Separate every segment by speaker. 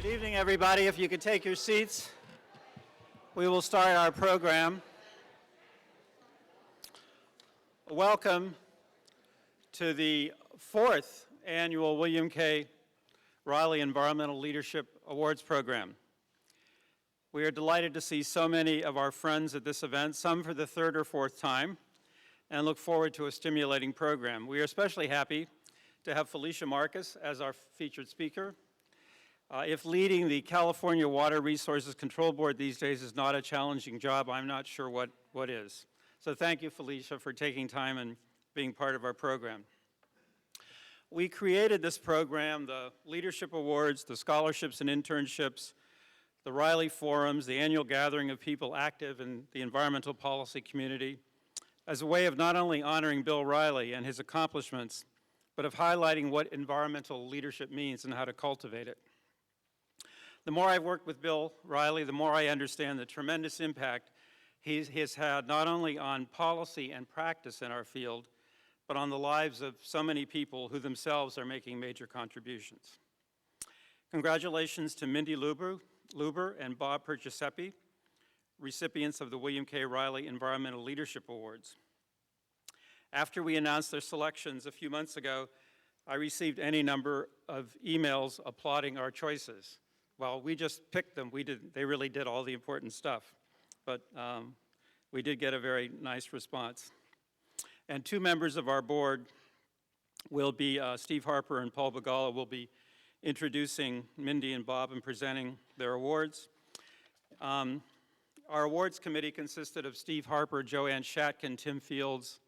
Speaker 1: Good evening, everybody. If you could take your seats, we will start our program. Welcome to the 4th annual William K. Reilly Environmental Leadership Awards program. We are delighted to see so many of our friends at this event, some for the 3rd or 4th time, and look forward to a stimulating program. We are especially happy to have Felicia Marcus as our featured speaker. If leading the California Water Resources Control Board these days is not a challenging job, I'm not sure what is. So thank you, Felicia, for taking time and being part of our program. We created this program, the Leadership Awards, the scholarships and internships, the Reilly Forums, the annual gathering of people active in the environmental policy community, as a way of not only honoring Bill Reilly and his accomplishments, but of highlighting what environmental leadership means and how to cultivate it. The more I've worked with Bill Reilly, the more I understand the tremendous impact he has had not only on policy and practice in our field, but on the lives of so many people who themselves are making major contributions. Congratulations to Mindy Lubber and Bob Perciasepe, recipients of the William K. Reilly Environmental Leadership Awards. After we announced their selections a few months ago, I received any number of emails applauding our choices. Well, we just picked them. They really did all the important stuff. But we did get a very nice response. And 2 members of our board will be, Steve Harper and Paul Bagala will be introducing Mindy and Bob and presenting their awards. Our awards committee consisted of Steve Harper, Joanne Shatkin, Tim Fields,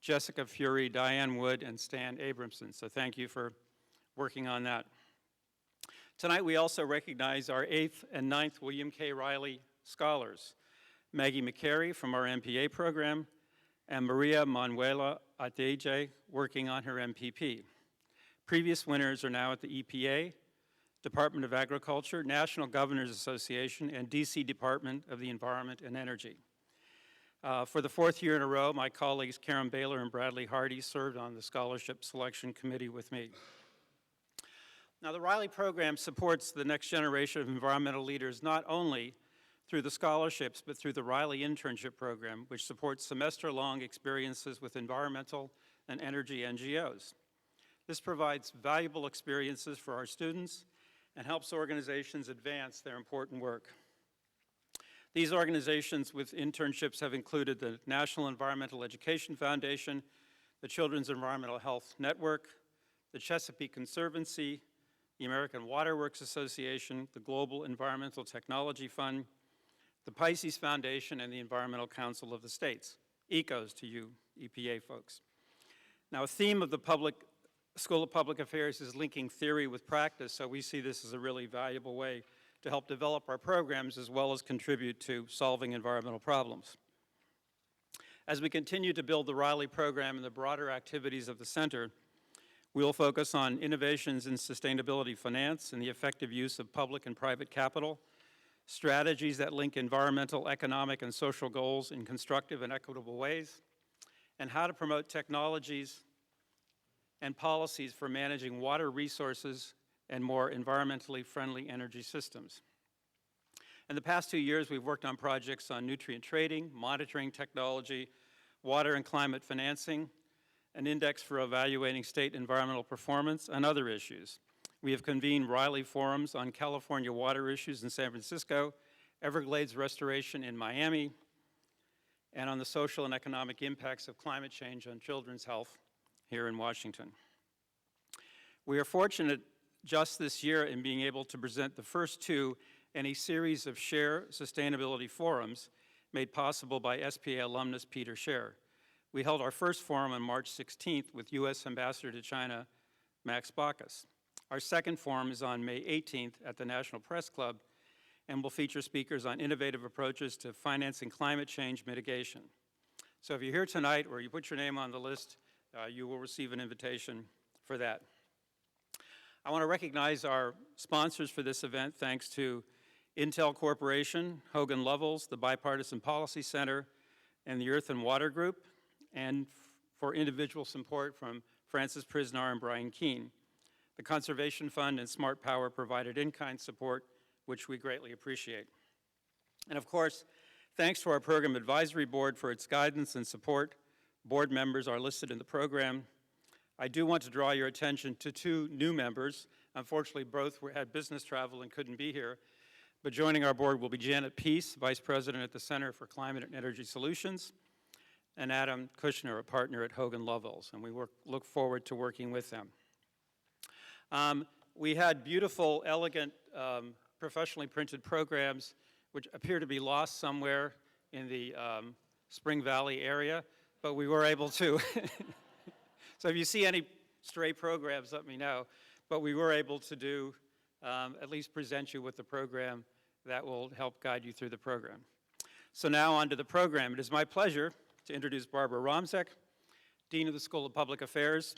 Speaker 1: Jessica Fury, Diane Wood, and Stan Abramson. So thank you for working on that. Tonight we also recognize our 8th and 9th William K. Reilly scholars, Maggie McCary from our MPA program, and Maria Manuela Adeje working on her MPP. Previous winners are now at the EPA, Department of Agriculture, National Governors Association, and DC Department of the Environment and Energy. For the 4th year in a row, my colleagues Karen Baylor and Bradley Hardy served on the Scholarship Selection Committee with me. Now, the Reilly program supports the next generation of environmental leaders not only through the scholarships, but through the Reilly Internship Program, which supports semester-long experiences with environmental and energy NGOs. This provides valuable experiences for our students and helps organizations advance their important work. These organizations with internships have included the National Environmental Education Foundation, the Children's Environmental Health Network, the Chesapeake Conservancy, the American Water Works Association, the Global Environmental Technology Fund, the Pisces Foundation, and the Environmental Council of the States. ECOS to you, EPA folks. Now, a theme of the School of Public Affairs is linking theory with practice, so we see this as a really valuable way to help develop our programs as well as contribute to solving environmental problems. As we continue to build the Reilly program and the broader activities of the center, we will focus on innovations in sustainability finance and the effective use of public and private capital, strategies that link environmental, economic, and social goals in constructive and equitable ways, and how to promote technologies and policies for managing water resources and more environmentally friendly energy systems. In the past 2 years, we've worked on projects on nutrient trading, monitoring technology, water and climate financing, an index for evaluating state environmental performance, and other issues. We have convened Reilly Forums on California water issues in San Francisco, Everglades restoration in Miami, and on the social and economic impacts of climate change on children's health here in Washington. We are fortunate just this year in being able to present the first 2 in a series of Share Sustainability Forums made possible by SPA alumnus Peter Scher. We held our first forum on March 16th with U.S. Ambassador to China, Max Baucus. Our second forum is on May 18th at the National Press Club and will feature speakers on innovative approaches to financing climate change mitigation. So if you're here tonight or you put your name on the list, you will receive an invitation for that. I want to recognize our sponsors for this event, thanks to Intel Corporation, Hogan Lovells, the Bipartisan Policy Center, and the Earth and Water Group, and for individual support from Francis Prisnar and Brian Keene. The Conservation Fund and Smart Power provided in-kind support, which we greatly appreciate. And of course, thanks to our Program Advisory Board for its guidance and support. Board members are listed in the program. I do want to draw your attention to two new members. Unfortunately, both had business travel and couldn't be here. But joining our board will be Janet Peace, Vice President at the Center for Climate and Energy Solutions, and Adam Kushner, a partner at Hogan Lovells, and we look forward to working with them. We had beautiful, elegant, professionally printed programs which appear to be lost somewhere in the Spring Valley area, but we were able to. So if you see any stray programs, let me know. But we were able to do, at least present you with the program that will help guide you through the program. So now on to the program. It is my pleasure to introduce Barbara Romzek, Dean of the School of Public Affairs.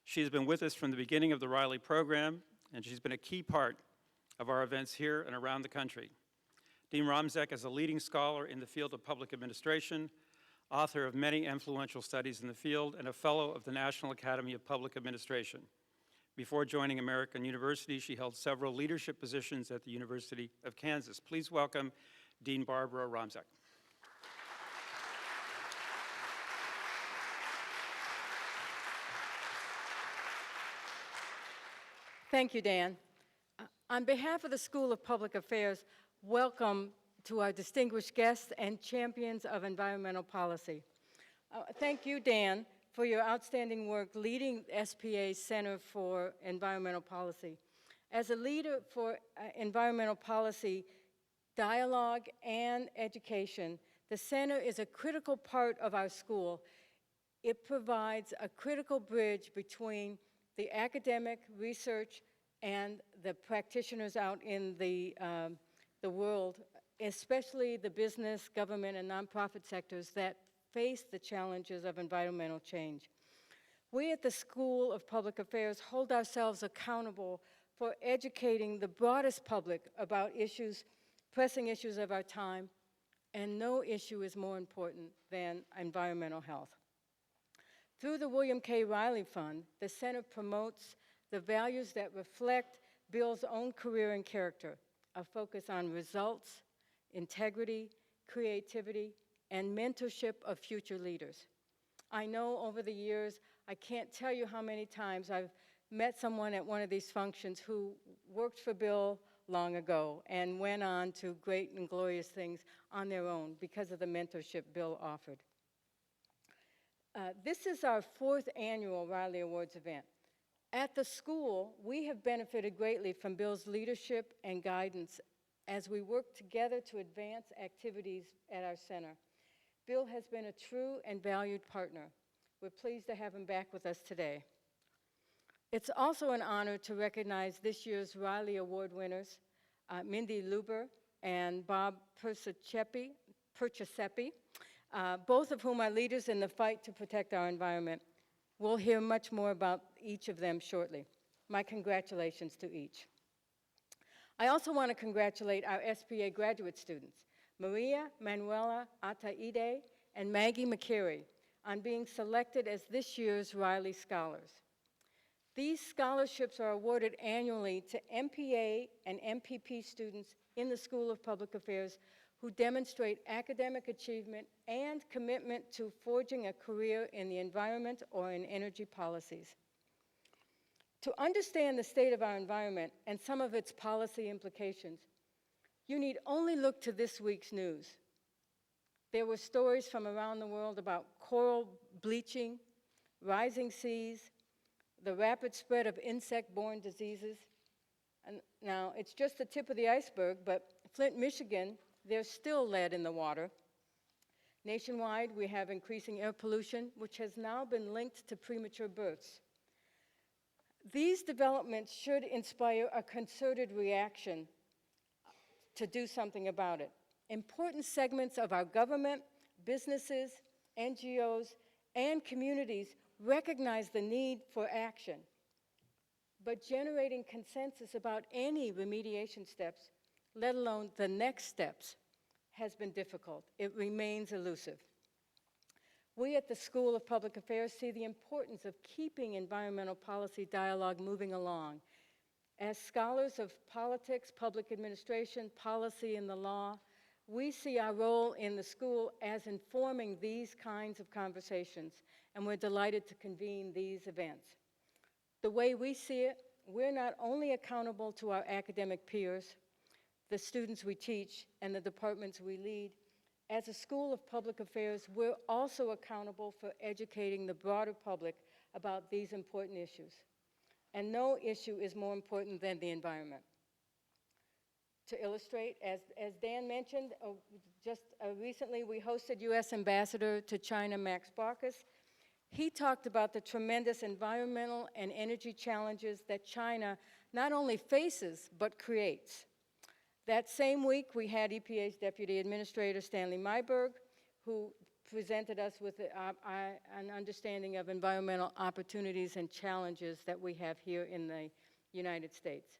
Speaker 1: She has been with us from the beginning of the Reilly program, and she's been a key part of our events here and around the country. Dean Romzek is a leading scholar in the field of public administration, author of many influential studies in the field, and a fellow of the National Academy of Public Administration. Before joining American University, she held several leadership positions at the University of Kansas. Please welcome Dean Barbara Romzek.
Speaker 2: Thank you, Dan. On behalf of the School of Public Affairs, welcome to our distinguished guests and champions of environmental policy. Thank you, Dan, for your outstanding work leading SPA's Center for Environmental Policy. As a leader for environmental policy, dialogue, and education, the center is a critical part of our school. It provides a critical bridge between the academic research and the practitioners out in the world, especially the business, government, and nonprofit sectors that face the challenges of environmental change. We at the School of Public Affairs hold ourselves accountable for educating the broadest public about issues, pressing issues of our time, and no issue is more important than environmental health. Through the William K. Reilly Fund, the center promotes the values that reflect Bill's own career and character, a focus on results, integrity, creativity, and mentorship of future leaders. I know over the years, I can't tell you how many times I've met someone at one of these functions who worked for Bill long ago and went on to great and glorious things on their own because of the mentorship Bill offered. This is our 4th annual Reilly Awards event. At the school, we have benefited greatly from Bill's leadership and guidance as we work together to advance activities at our center. Bill has been a true and valued partner. We're pleased to have him back with us today. It's also an honor to recognize this year's Reilly Award winners, Mindy Lubber and Bob Perciasepe, both of whom are leaders in the fight to protect our environment. We'll hear much more about each of them shortly. My congratulations to each. I also want to congratulate our SPA graduate students, Maria Manuela Ataide and Maggie McCary, on being selected as this year's Reilly Scholars. These scholarships are awarded annually to MPA and MPP students in the School of Public Affairs who demonstrate academic achievement and commitment to forging a career in the environment or in energy policies. To understand the state of our environment and some of its policy implications, you need only look to this week's news. There were stories from around the world about coral bleaching, rising seas, the rapid spread of insect-borne diseases. And now, it's just the tip of the iceberg, but Flint, Michigan, there's still lead in the water. Nationwide, we have increasing air pollution, which has now been linked to premature births. These developments should inspire a concerted reaction to do something about it. Important segments of our government, businesses, NGOs, and communities recognize the need for action. But generating consensus about any remediation steps, let alone the next steps, has been difficult. It remains elusive. We at the School of Public Affairs see the importance of keeping environmental policy dialogue moving along. As scholars of politics, public administration, policy, and the law, we see our role in the school as informing these kinds of conversations, and we're delighted to convene these events. The way we see it, we're not only accountable to our academic peers, the students we teach, and the departments we lead. As a School of Public Affairs, we're also accountable for educating the broader public about these important issues. And no issue is more important than the environment. To illustrate, as Dan mentioned, recently we hosted U.S. Ambassador to China, Max Barkas. He talked about the tremendous environmental and energy challenges that China not only faces, but creates. That same week, we had EPA's Deputy Administrator, Stanley Myberg, who presented us with an understanding of environmental opportunities and challenges that we have here in the United States.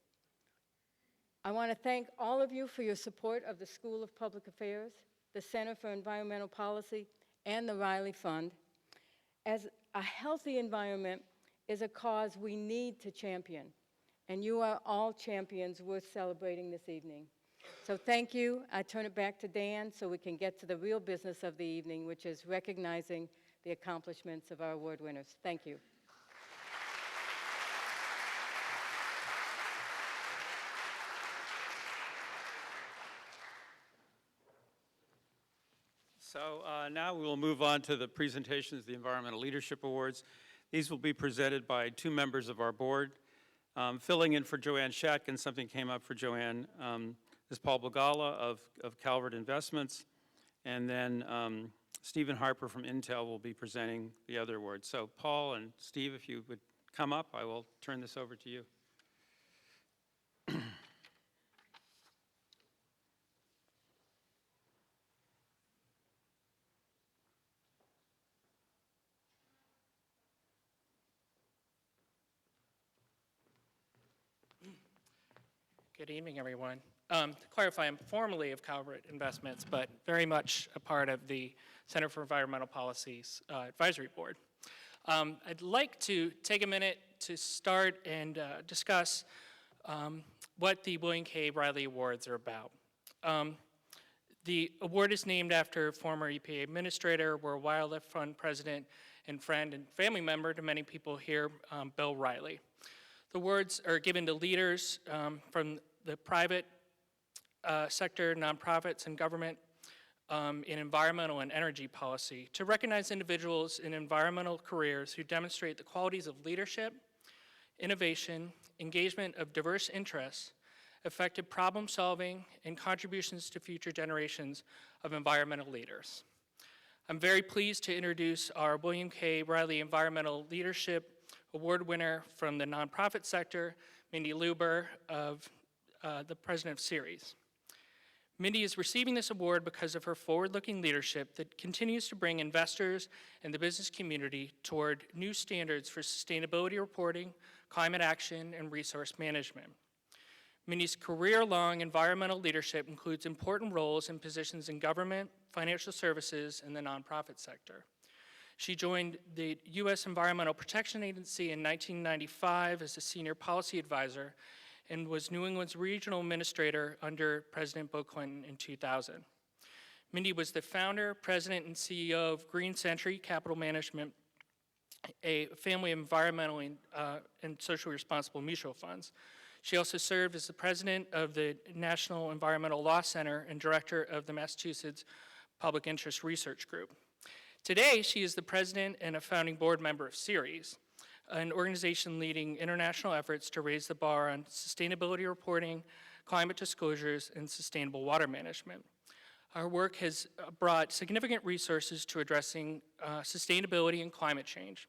Speaker 2: I want to thank all of you for your support of the School of Public Affairs, the Center for Environmental Policy, and the Reilly Fund. As a healthy environment is a cause we need to champion, and you are all champions worth celebrating this evening. So thank you. I turn it back to Dan so we can get to the real business of the evening, which is recognizing the accomplishments of our award winners. Thank you.
Speaker 1: So now we will move on to the presentations of the Environmental Leadership Awards. These will be presented by two members of our board. Filling in for Joanne Shatkin, something came up for Joanne, is Paul Bagala of Calvert Investments, and then Stephen Harper from Intel will be presenting the other awards. So Paul and Steve, if you would come up, I will turn this over to you.
Speaker 3: Good evening, everyone. To clarify, I'm formally of Calvert Investments, but very much a part of the Center for Environmental Policy's Advisory Board. I'd like to take a minute to start and discuss what the William K. Reilly Awards are about. The award is named after former EPA Administrator, World Wildlife Fund President, and friend and family member to many people here, Bill Reilly. The awards are given to leaders from the private sector, nonprofits, and government in environmental and energy policy to recognize individuals in environmental careers who demonstrate the qualities of leadership, innovation, engagement of diverse interests, effective problem solving, and contributions to future generations of environmental leaders. I'm very pleased to introduce our William K. Reilly Environmental Leadership Award winner from the nonprofit sector, Mindy Lubber, of the president of Ceres. Mindy is receiving this award because of her forward-looking leadership that continues to bring investors and the business community toward new standards for sustainability reporting, climate action, and resource management. Mindy's career-long environmental leadership includes important roles and positions in government, financial services, and the nonprofit sector. She joined the U.S. Environmental Protection Agency in 1995 as a senior policy advisor and was New England's regional administrator under President Bill Clinton in 2000. Mindy was the founder, president, and CEO of Green Century Capital Management, a family of environmental and socially responsible mutual funds. She also served as the president of the National Environmental Law Center and director of the Massachusetts Public Interest Research Group. Today, she is the president and a founding board member of Ceres, an organization leading international efforts to raise the bar on sustainability reporting, climate disclosures, and sustainable water management. Our work has brought significant resources to addressing sustainability and climate change.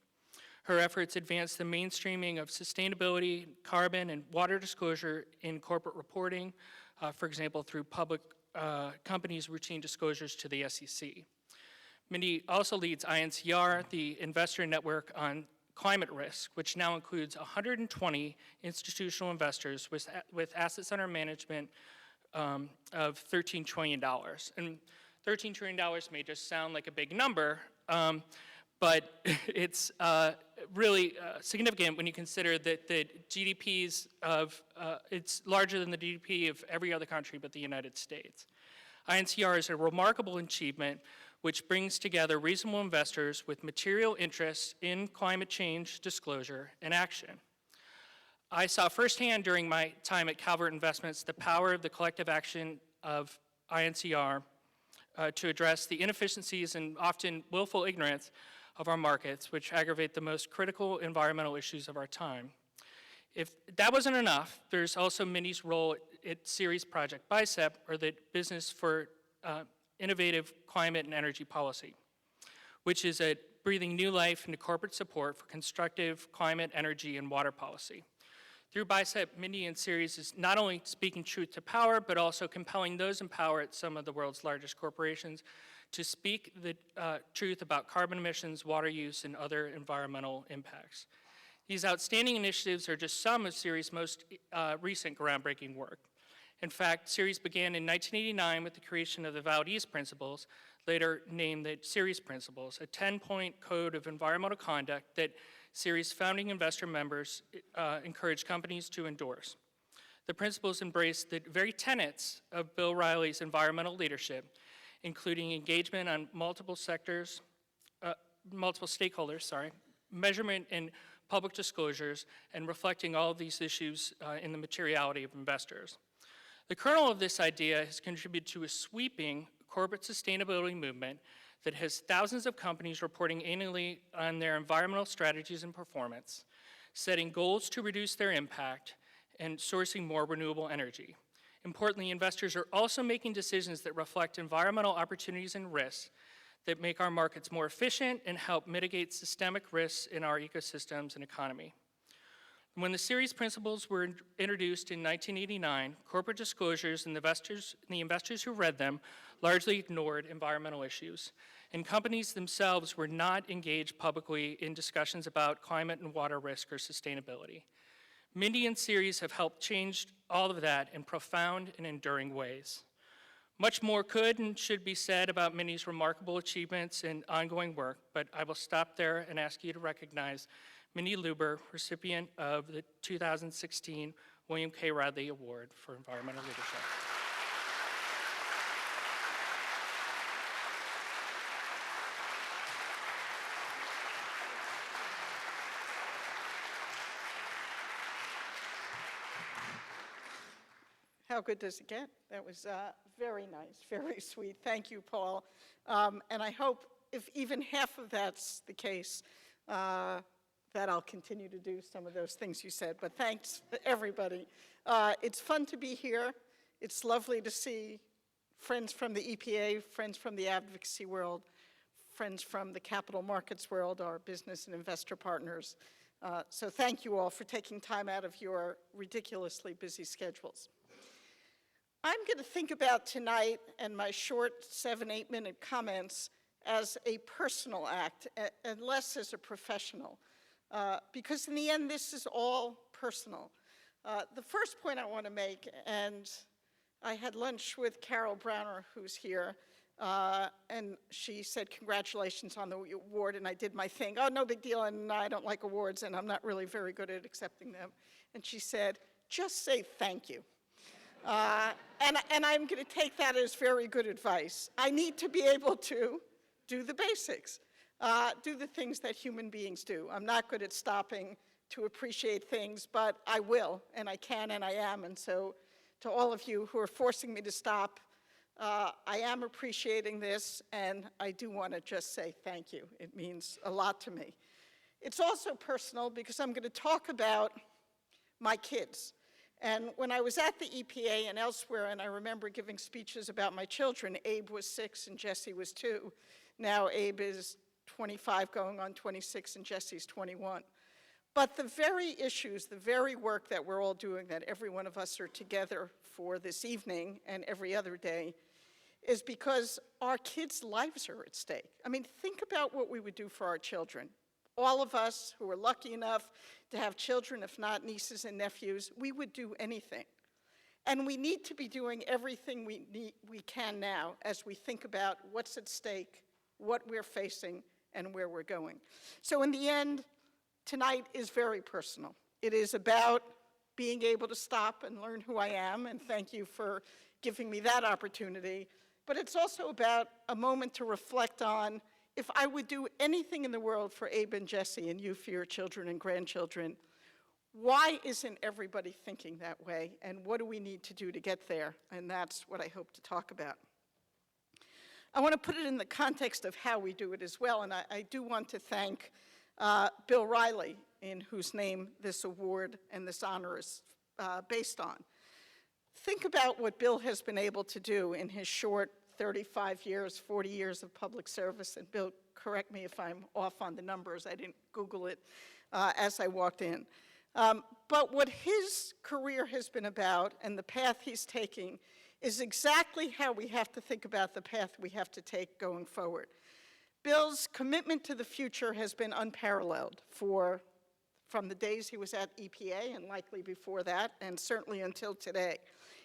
Speaker 3: Her efforts advance the mainstreaming of sustainability, carbon, and water disclosure in corporate reporting, for example, through public companies' routine disclosures to the SEC. Mindy also leads INCR, the investor network on climate risk, which now includes 120 institutional investors with assets under management of $13 trillion. And $13 trillion may just sound like a big number, But it's really significant when you consider that the GDPs of, it's larger than the GDP of every other country but the United States. INCR is a remarkable achievement which brings together reasonable investors with material interests in climate change disclosure and action. I saw firsthand during my time at Calvert Investments the power of the collective action of INCR to address the inefficiencies and often willful ignorance of our markets, which aggravate the most critical environmental issues of our time. If that wasn't enough, there's also Mindy's role at Ceres Project BICEP, or the Business for Innovative Climate and Energy Policy, which is breathing new life into corporate support for constructive climate, energy, and water policy. Through BICEP, Mindy and Ceres is not only speaking truth to power, but also compelling those in power at some of the world's largest corporations to speak the truth about carbon emissions, water use, and other environmental impacts. These outstanding initiatives are just some of Ceres' most recent groundbreaking work. In fact, Ceres began in 1989 with the creation of the Valdez Principles, later named the Ceres Principles, a 10-point code of environmental conduct that Ceres founding investor members encourage companies to endorse. The principles embrace the very tenets of Bill Reilly's environmental leadership, including engagement on multiple stakeholders, measurement and public disclosures, and reflecting all of these issues in the materiality of investors. The kernel of this idea has contributed to a sweeping corporate sustainability movement that has thousands of companies reporting annually on their environmental strategies and performance, setting goals to reduce their impact, and sourcing more renewable energy. Importantly, investors are also making decisions that reflect environmental opportunities and risks that make our markets more efficient and help mitigate systemic risks in our ecosystems and economy. When the Ceres Principles were introduced in 1989, corporate disclosures and the investors who read them largely ignored environmental issues, and companies themselves were not engaged publicly in discussions about climate and water risk or sustainability. Mindy and Ceres have helped change all of that in profound and enduring ways. Much more could and should be said about Mindy's remarkable achievements and ongoing work, but I will stop there and ask you to recognize Mindy Lubber, recipient of the 2016 William K. Reilly Award for Environmental Leadership.
Speaker 4: How good does it get? That was very nice, very sweet. Thank you, Paul. And I hope if even half of that's the case, that I'll continue to do some of those things you said. But thanks, everybody. It's fun to be here. It's lovely to see friends from the EPA, friends from the advocacy world, friends from the capital markets world, our business and investor partners. So thank you all for taking time out of your ridiculously busy schedules. I'm going to think about tonight and my short 7-8 minute comments as a personal act and less as a professional. Because in the end, this is all personal. The first point I want to make, and I had lunch with Carol Browner, who's here, and she said, congratulations on the award, and I did my thing. Oh, no big deal, and I don't like awards, and I'm not really very good at accepting them. And she said, just say thank you. And I'm going to take that as very good advice. I need to be able to do the basics, do the things that human beings do. I'm not good at stopping to appreciate things, but I will, and I can, and I am. And so to all of you who are forcing me to stop, I am appreciating this, and I do want to just say thank you. It means a lot to me. It's also personal because I'm going to talk about my kids. And when I was at the EPA and elsewhere, and I remember giving speeches about my children, Abe was 6 and Jesse was 2. Now Abe is 25 going on 26 and Jesse's 21. But the very issues, the very work that we're all doing, that every one of us are together for this evening and every other day, is because our kids' lives are at stake. I mean, think about what we would do for our children. All of us who are lucky enough to have children, if not nieces and nephews, we would do anything. And we need to be doing everything we can now as we think about what's at stake, what we're facing, and where we're going. So in the end, tonight is very personal. It is about being able to stop and learn who I am, and thank you for giving me that opportunity. But it's also about a moment to reflect on, if I would do anything in the world for Abe and Jessie and you for your children and grandchildren, why isn't everybody thinking that way, and what do we need to do to get there? And that's what I hope to talk about. I want to put it in the context of how we do it as well, and I do want to thank Bill Reilly, in whose name this award and this honor is based on. Think about what Bill has been able to do in his short 35 years, 40 years of public service, and Bill, correct me if I'm off on the numbers, I didn't Google it as I walked in. But what his career has been about and the path he's taking is exactly how we have to think about the path we have to take going forward. Bill's commitment to the future has been unparalleled from the days he was at EPA and likely before that, and certainly until today.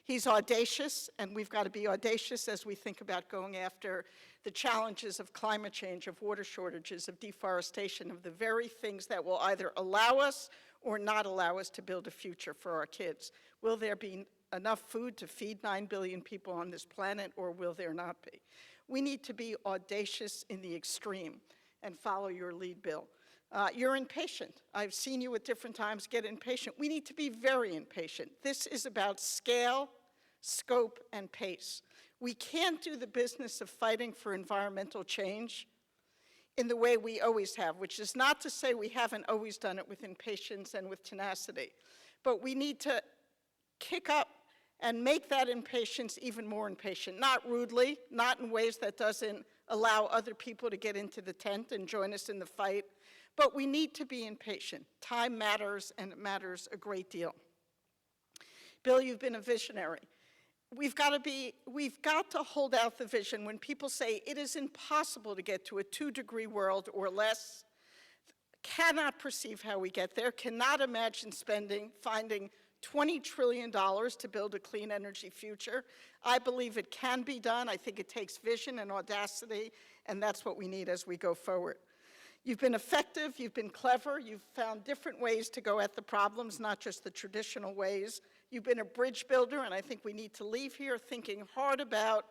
Speaker 4: He's audacious, and we've got to be audacious as we think about going after the challenges of climate change, of water shortages, of deforestation, of the very things that will either allow us or not allow us to build a future for our kids. Will there be enough food to feed 9 billion people on this planet, or will there not be? We need to be audacious in the extreme and follow your lead, Bill. You're impatient. I've seen you at different times get impatient. We need to be very impatient. This is about scale, scope, and pace. We can't do the business of fighting for environmental change in the way we always have, which is not to say we haven't always done it with impatience and with tenacity, but we need to kick up and make that impatience even more impatient, not rudely, not in ways that doesn't allow other people to get into the tent and join us in the fight, but we need to be impatient. Time matters, and it matters a great deal. Bill, you've been a visionary. We've got to hold out the vision when people say it is impossible to get to a 2-degree world or less, cannot perceive how we get there, cannot imagine finding $20 trillion to build a clean energy future. I believe it can be done. I think it takes vision and audacity, and that's what we need as we go forward. You've been effective, you've been clever, you've found different ways to go at the problems, not just the traditional ways. You've been a bridge builder, and I think we need to leave here thinking hard about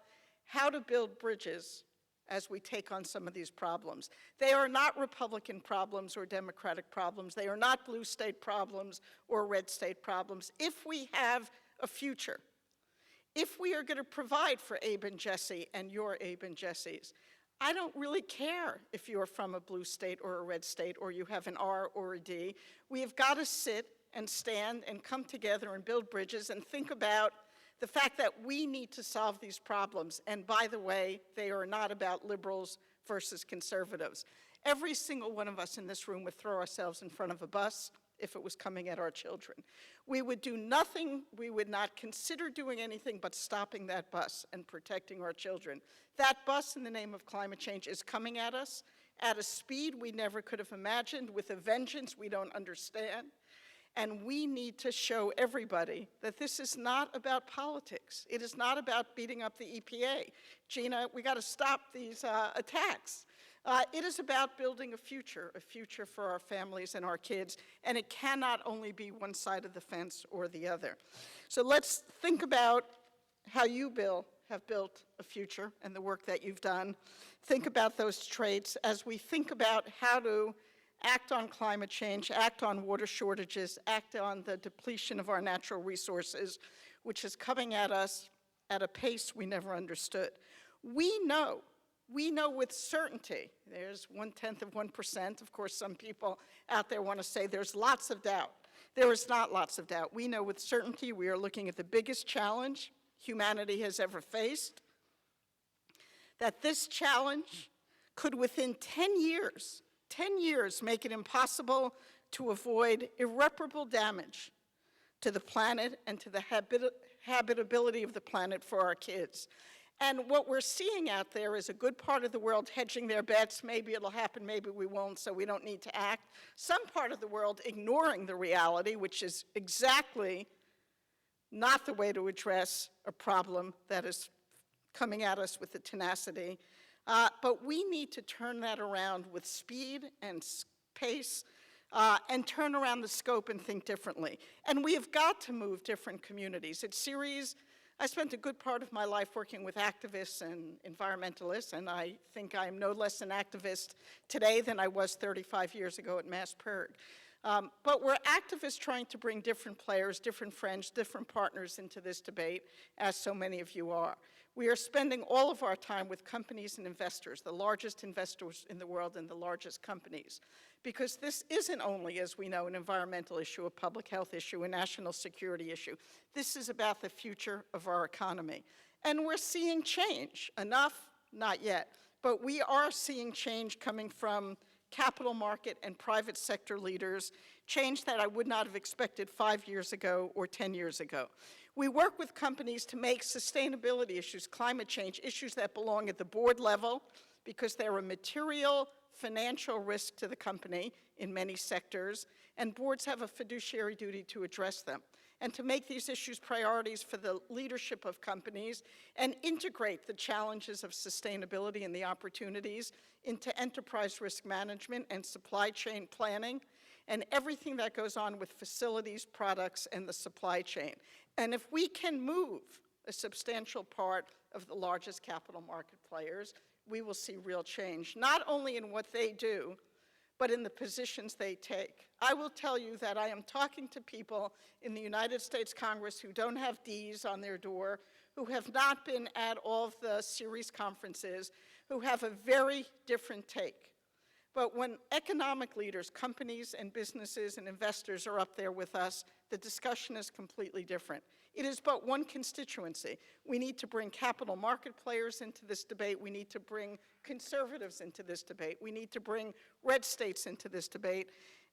Speaker 4: how to build bridges as we take on some of these problems. They are not Republican problems or Democratic problems. They are not blue state problems or red state problems. If we have a future, if we are going to provide for Abe and Jessie and your Abe and Jessie's, I don't really care if you're from a blue state or a red state or you have an R or a D. We have got to sit and stand and come together and build bridges and think about the fact that we need to solve these problems. And by the way, they are not about liberals versus conservatives. Every single one of us in this room would throw ourselves in front of a bus if it was coming at our children. We would do nothing, we would not consider doing anything but stopping that bus and protecting our children. That bus, in the name of climate change, is coming at us at a speed we never could have imagined, with a vengeance we don't understand. And we need to show everybody that this is not about politics. It is not about beating up the EPA. Gina, we got to stop these attacks. It is about building a future for our families and our kids, and it cannot only be one side of the fence or the other. So let's think about how you, Bill, have built a future and the work that you've done. Think about those traits as we think about how to act on climate change, act on water shortages, act on the depletion of our natural resources, which is coming at us at a pace we never understood. We know with certainty, there's 0.1%. Of course, some people out there want to say there's lots of doubt. There is not lots of doubt. We know with certainty we are looking at the biggest challenge humanity has ever faced, that this challenge could within 10 years make it impossible to avoid irreparable damage to the planet and to the habitability of the planet for our kids. And what we're seeing out there is a good part of the world hedging their bets. Maybe it'll happen, maybe we won't, so we don't need to act. Some part of the world ignoring the reality, which is exactly not the way to address a problem that is coming at us with the tenacity But we need to turn that around with speed and pace, and turn around the scope and think differently. And we have got to move different communities. At Ceres, I spent a good part of my life working with activists and environmentalists, and I think I'm no less an activist today than I was 35 years ago at MassPIRG. But we're activists trying to bring different players, different friends, different partners into this debate, as so many of you are. We are spending all of our time with companies and investors, the largest investors in the world and the largest companies, because this isn't only, as we know, an environmental issue, a public health issue, a national security issue. This is about the future of our economy. And we're seeing change. Enough? Not yet. But we are seeing change coming from capital market and private sector leaders, change that I would not have expected 5 years ago or 10 years ago. We work with companies to make sustainability issues, climate change, issues that belong at the board level because they're a material financial risk to the company in many sectors, and boards have a fiduciary duty to address them and to make these issues priorities for the leadership of companies and integrate the challenges of sustainability and the opportunities into enterprise risk management and supply chain planning and everything that goes on with facilities, products, and the supply chain. And if we can move a substantial part of the largest capital market players, we will see real change, not only in what they do, but in the positions they take. I will tell you that I am talking to people in the United States Congress who don't have Ds on their door, who have not been at all of the Ceres conferences, who have a very different take. But when economic leaders, companies and businesses and investors are up there with us, the discussion is completely different. It is but one constituency. We need to bring capital market players into this debate. We need to bring conservatives into this debate. We need to bring red states into this debate.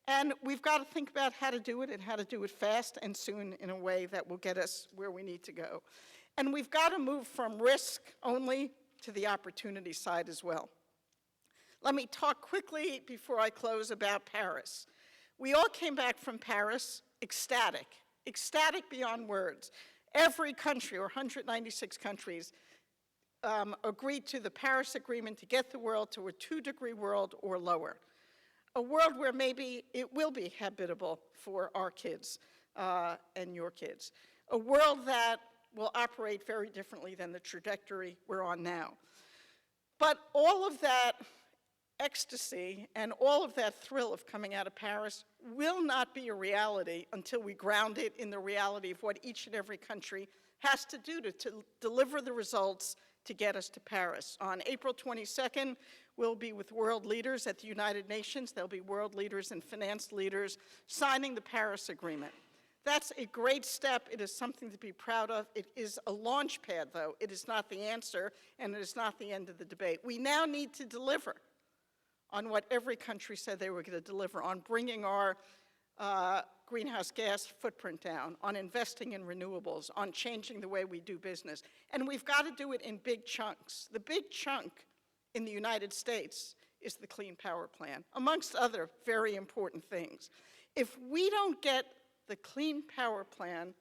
Speaker 4: And we've got to think about how to do it and how to do it fast and soon in a way that will get us where we need to go. And we've got to move from risk only to the opportunity side as well. Let me talk quickly before I close about Paris. We all came back from Paris ecstatic beyond words. Every country, or 196 countries, agreed to the Paris Agreement to get the world to a 2-degree world or lower. A world where maybe it will be habitable for our kids and your kids. A world that will operate very differently than the trajectory we're on now. But all of that ecstasy and all of that thrill of coming out of Paris will not be a reality until we ground it in the reality of what each and every country has to do to deliver the results to get us to Paris. On April 22nd, we'll be with world leaders at the United Nations. There'll be world leaders and finance leaders signing the Paris Agreement. That's a great step. It is something to be proud of. It is a launch pad, though. It is not the answer, and it is not the end of the debate. We now need to deliver on what every country said they were going to deliver, on bringing our greenhouse gas footprint down, on investing in renewables, on changing the way we do business. And we've got to do it in big chunks. The big chunk in the United States is the Clean Power Plan, amongst other very important things. If we don't get the Clean Power Plan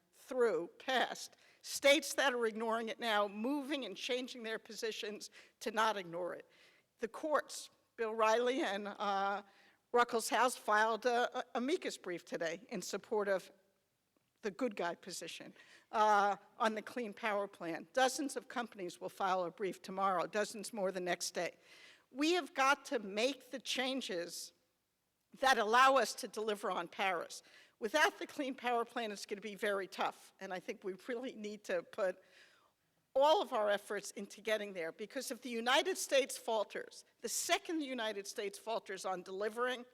Speaker 4: passed, states that are ignoring it now, moving and changing their positions to not ignore it. The courts, Bill Reilly and Ruckelshaus filed an amicus brief today in support of the good guy position on the Clean Power Plan. Dozens of companies will file a brief tomorrow, dozens more the next day. We have got to make the changes that allow us to deliver on Paris. Without the Clean Power Plan, it's going to be very tough, and I think we really need to put all of our efforts into getting there, because if the United States falters, the second the United States falters on delivering,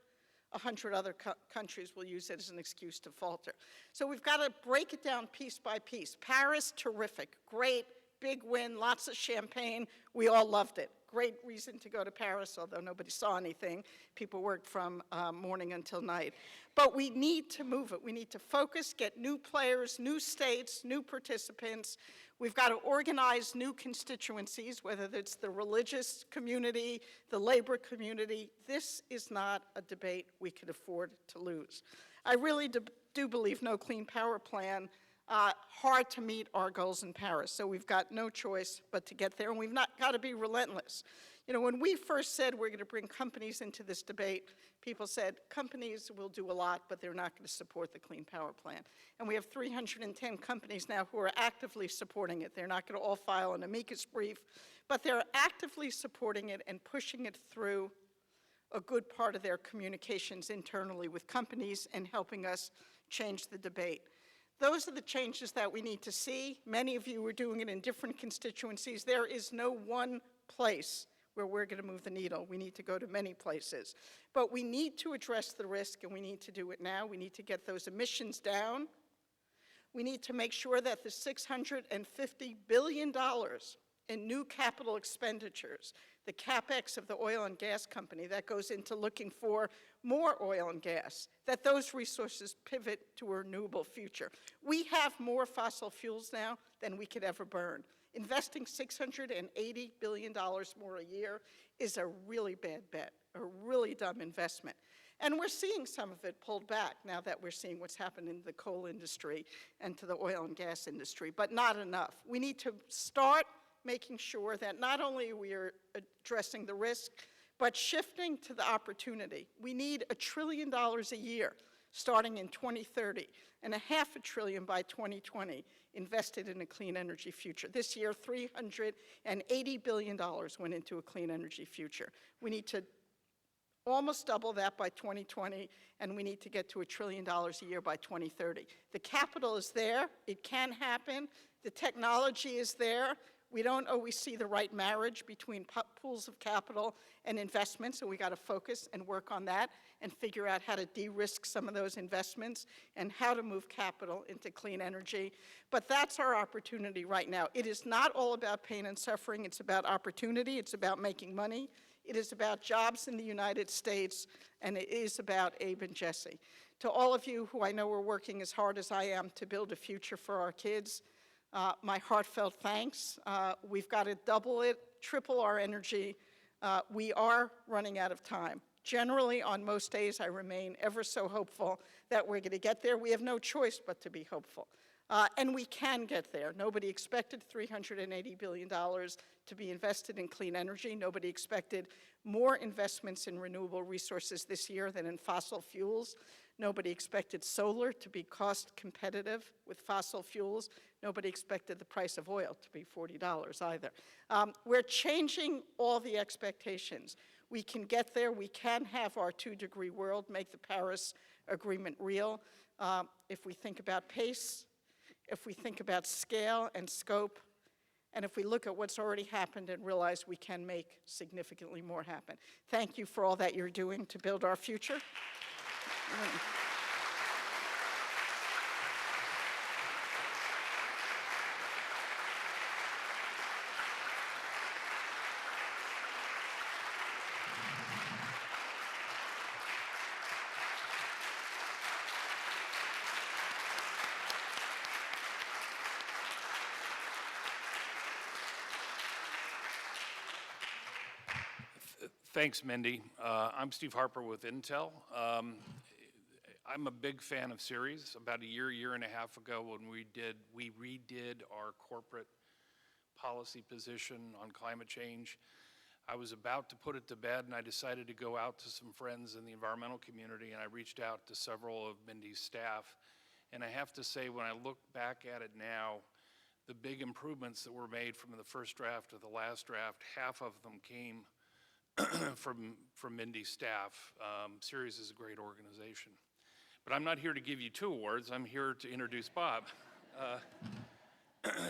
Speaker 4: 100 other countries will use it as an excuse to falter. So we've got to break it down piece by piece. Paris, terrific, great, big win, lots of champagne. We all loved it. Great reason to go to Paris, although nobody saw anything. People worked from morning until night. But we need to move it. We need to focus, get new players, new states, new participants. We've got to organize new constituencies, whether it's the religious community, the labor community. This is not a debate we can afford to lose. I really do believe no Clean Power Plan, hard to meet our goals in Paris. So we've got no choice but to get there, and we've got to be relentless. You know, when we first said we're going to bring companies into this debate, people said companies will do a lot, but they're not going to support the Clean Power Plan. And we have 310 companies now who are actively supporting it. They're not going to all file an amicus brief, but they're actively supporting it and pushing it through a good part of their communications internally with companies and helping us change the debate. Those are the changes that we need to see. Many of you are doing it in different constituencies. There is no one place where we're going to move the needle. We need to go to many places. But we need to address the risk, and we need to do it now. We need to get those emissions down. We need to make sure that the $650 billion in new capital expenditures, the CapEx of the oil and gas company that goes into looking for more oil and gas, that those resources pivot to a renewable future. We have more fossil fuels now than we could ever burn. Investing $680 billion more a year is a really bad bet, a really dumb investment. And we're seeing some of it pulled back now that we're seeing what's happened in the coal industry and to the oil and gas industry, but not enough. We need to start making sure that not only we are addressing the risk, but shifting to the opportunity. We need $1 trillion a year starting in 2030 and $500 billion by 2020 invested in a clean energy future. This year, $380 billion went into a clean energy future. We need to almost double that by 2020, and we need to get to $1 trillion a year by 2030. The capital is there. It can happen. The technology is there. We don't always see the right marriage between pools of capital and investments, so we got to focus and work on that and figure out how to de-risk some of those investments and how to move capital into clean energy. But that's our opportunity right now. It is not all about pain and suffering. It's about opportunity. It's about making money. It is about jobs in the United States, and it is about Abe and Jesse. To all of you who I know are working as hard as I am to build a future for our kids, my heartfelt thanks. We've got to double it, triple our energy. We are running out of time. Generally, on most days, I remain ever so hopeful that we're going to get there. We have no choice but to be hopeful. And we can get there. Nobody expected $380 billion to be invested in clean energy. Nobody expected more investments in renewable resources this year than in fossil fuels. Nobody expected solar to be cost competitive with fossil fuels. Nobody expected the price of oil to be $40 either. We're changing all the expectations. We can get there. We can have our 2-degree world, make the Paris Agreement real. If we think about pace, if we think about scale and scope, and if we look at what's already happened and realize we can make significantly more happen. Thank you for all that you're doing to build our future.
Speaker 5: Thanks, Mindy. I'm Steve Harper with Intel. I'm a big fan of Ceres. About a year and a half ago when we redid our corporate policy position on climate change, I was about to put it to bed and I decided to go out to some friends in the environmental community and I reached out to several of Mindy's staff. And I have to say, when I look back at it now, the big improvements that were made from the first draft to the last draft, half of them came from Mindy's staff. Ceres is a great organization. But I'm not here to give you 2 awards. I'm here to introduce Bob. I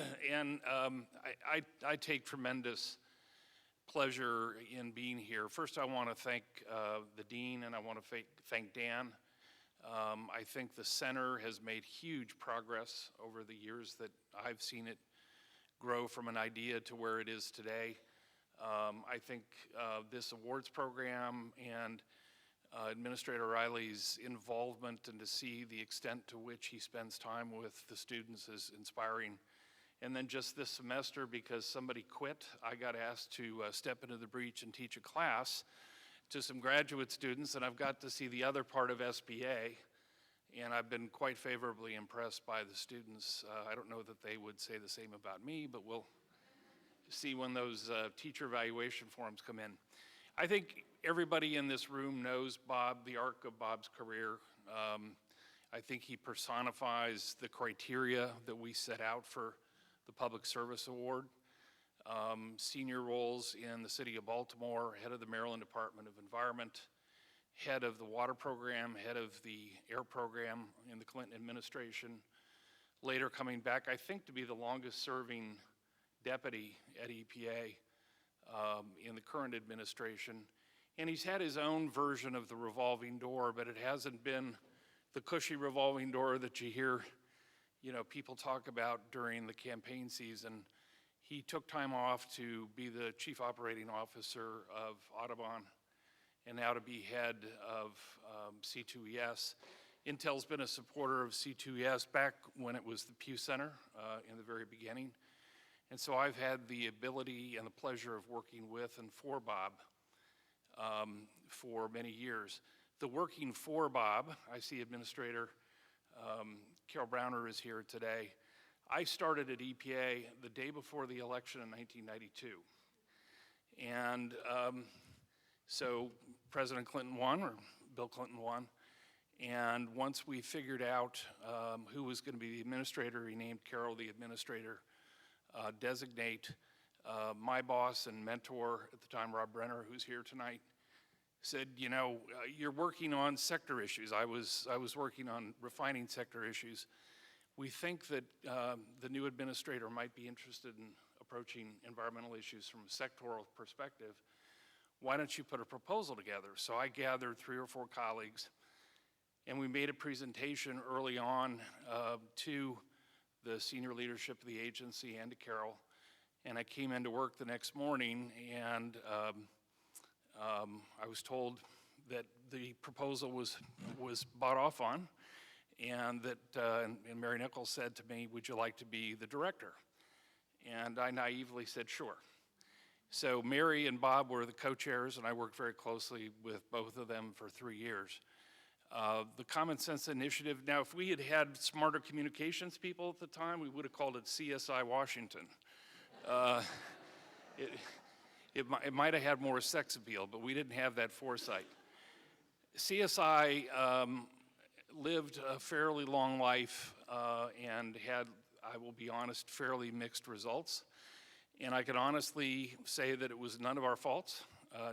Speaker 5: take tremendous pleasure in being here. First, I want to thank the Dean, and I want to thank Dan. I think the center has made huge progress over the years that I've seen it grow from an idea to where it is today. I think this awards program and Administrator Reilly's involvement and to see the extent to which he spends time with the students is inspiring. And then just this semester, because somebody quit, I got asked to step into the breach and teach a class to some graduate students, and I've got to see the other part of SBA, and I've been quite favorably impressed by the students. I don't know that they would say the same about me, but we'll see when those teacher evaluation forms come in. I think everybody in this room knows Bob, the arc of Bob's career. I think he personifies the criteria that we set out for the Public Service Award. Senior roles in the City of Baltimore, head of the Maryland Department of Environment, head of the water program, head of the air program in the Clinton administration, later coming back, I think, to be the longest serving deputy at EPA in the current administration. And he's had his own version of the revolving door, but it hasn't been the cushy revolving door that you hear, people talk about during the campaign season. He took time off to be the chief operating officer of Audubon and now to be head of C2ES. Intel's been a supporter of C2ES back when it was the Pew Center in the very beginning. And so I've had the ability and the pleasure of working with and for Bob for many years. The working for Bob, I see Administrator Carol Browner is here today. I started at EPA the day before the election in 1992. And so President Clinton won, or Bill Clinton won. And once we figured out who was going to be the administrator, he named Carol the administrator designate. My boss and mentor at the time, Rob Brenner, who's here tonight, said, you're working on sector issues. I was working on refining sector issues. We think that the new administrator might be interested in approaching environmental issues from a sectoral perspective. Why don't you put a proposal together? So I gathered 3 or 4 colleagues, and we made a presentation early on to the senior leadership of the agency and to Carol. And I came into work the next morning, and I was told that the proposal was bought off on, and that and Mary Nichols said to me, "Would you like to be the director?" And I naively said, "Sure." So Mary and Bob were the co-chairs, and I worked very closely with both of them for 3 years. The Common Sense Initiative, now if we had had smarter communications people at the time, we would have called it CSI Washington. It might have had more sex appeal, but we didn't have that foresight. CSI lived a fairly long life and had, I will be honest, fairly mixed results. And I can honestly say that it was none of our faults,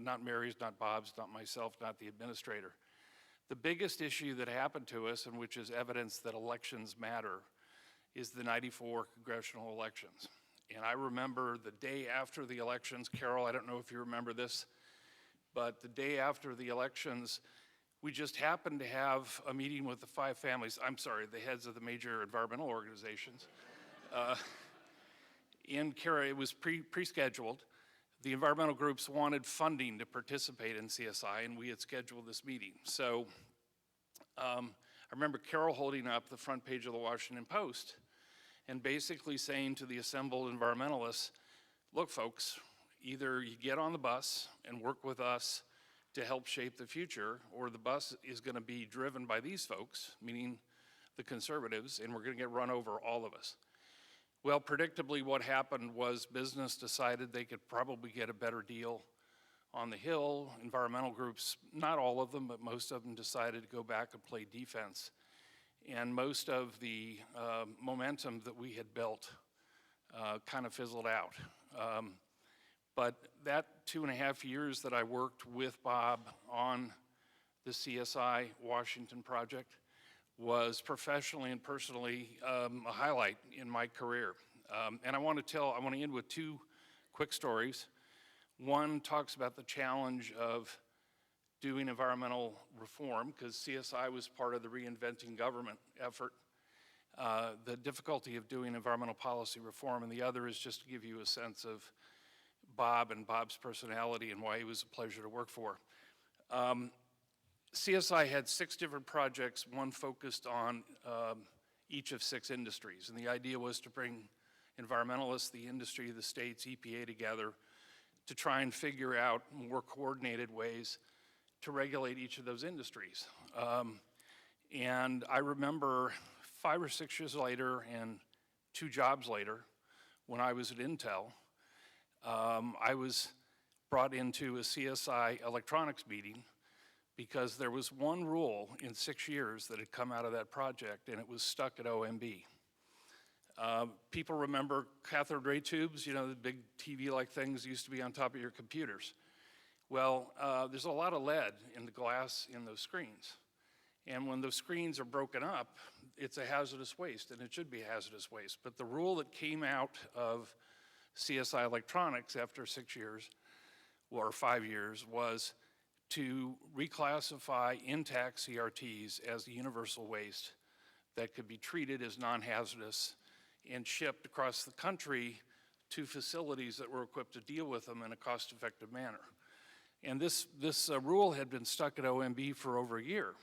Speaker 5: not Mary's, not Bob's, not myself, not the administrator. The biggest issue that happened to us, and which is evidence that elections matter, is the '94 congressional elections. And I remember the day after the elections, Carol, I don't know if you remember this, but the day after the elections, we just happened to have a meeting with the 5 families, the heads of the major environmental organizations. In Carol, it was pre-scheduled. The environmental groups wanted funding to participate in CSI, and we had scheduled this meeting. So I remember Carol holding up the front page of the Washington Post and basically saying to the assembled environmentalists, look, folks, either you get on the bus and work with us to help shape the future, or the bus is going to be driven by these folks, meaning the conservatives, and we're going to get run over, all of us. Well, predictably, what happened was business decided they could probably get a better deal on the Hill. Environmental groups, not all of them, but most of them decided to go back and play defense. And most of the momentum that we had built kind of fizzled out. But that 2.5 years that I worked with Bob on the CSI Washington project was professionally and personally a highlight in my career. And I want to end with 2 quick stories. One talks about the challenge of doing environmental reform, because CSI was part of the reinventing government effort, the difficulty of doing environmental policy reform, and the other is just to give you a sense of Bob and Bob's personality and why he was a pleasure to work for. CSI had 6 different projects, one focused on each of 6 industries, and the idea was to bring environmentalists, the industry, the states, EPA together to try and figure out more coordinated ways to regulate each of those industries. And I remember 5 or 6 years later and 2 jobs later, when I was at Intel, I was brought into a CSI electronics meeting because there was one rule in 6 years that had come out of that project, and it was stuck at OMB. People remember cathode ray tubes, you know, the big TV-like things used to be on top of your computers. Well, there's a lot of lead in the glass in those screens. And when those screens are broken up, it's a hazardous waste, and it should be hazardous waste. But the rule that came out of CSI Electronics after 6 years, or 5 years, was to reclassify intact CRTs as the universal waste that could be treated as non-hazardous and shipped across the country to facilities that were equipped to deal with them in a cost-effective manner. And this rule had been stuck at OMB for over a year.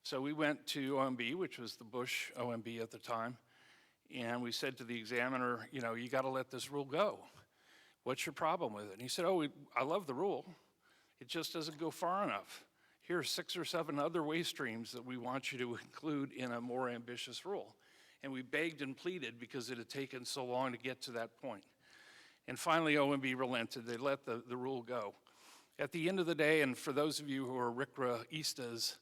Speaker 5: So we went to OMB, which was the Bush OMB at the time, and we said to the examiner, you know, you got to let this rule go. What's your problem with it? And he said, oh, I love the rule. It just doesn't go far enough. Here are 6 or 7 other waste streams that we want you to include in a more ambitious rule. And we begged and pleaded because it had taken so long to get to that point. And finally, OMB relented. They let the rule go. At the end of the day, and for those of you who are RCRA-istas,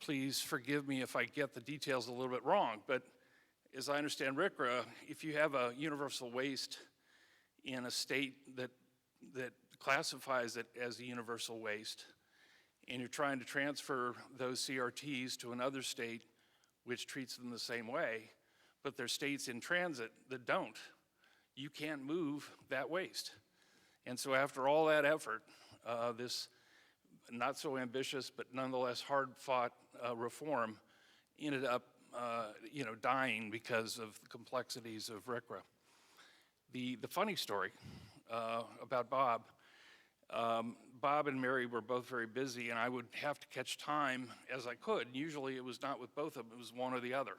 Speaker 5: please forgive me if I get the details a little bit wrong, but as I understand RCRA, if you have a universal waste in a state that classifies it as a universal waste, and you're trying to transfer those CRTs to another state which treats them the same way, but there's states in transit that don't, you can't move that waste. And so after all that effort, this not so ambitious but nonetheless hard-fought reform ended up dying because of the complexities of RCRA. The funny story about Bob, Bob and Mary were both very busy, and I would have to catch time as I could. Usually it was not with both of them, it was one or the other.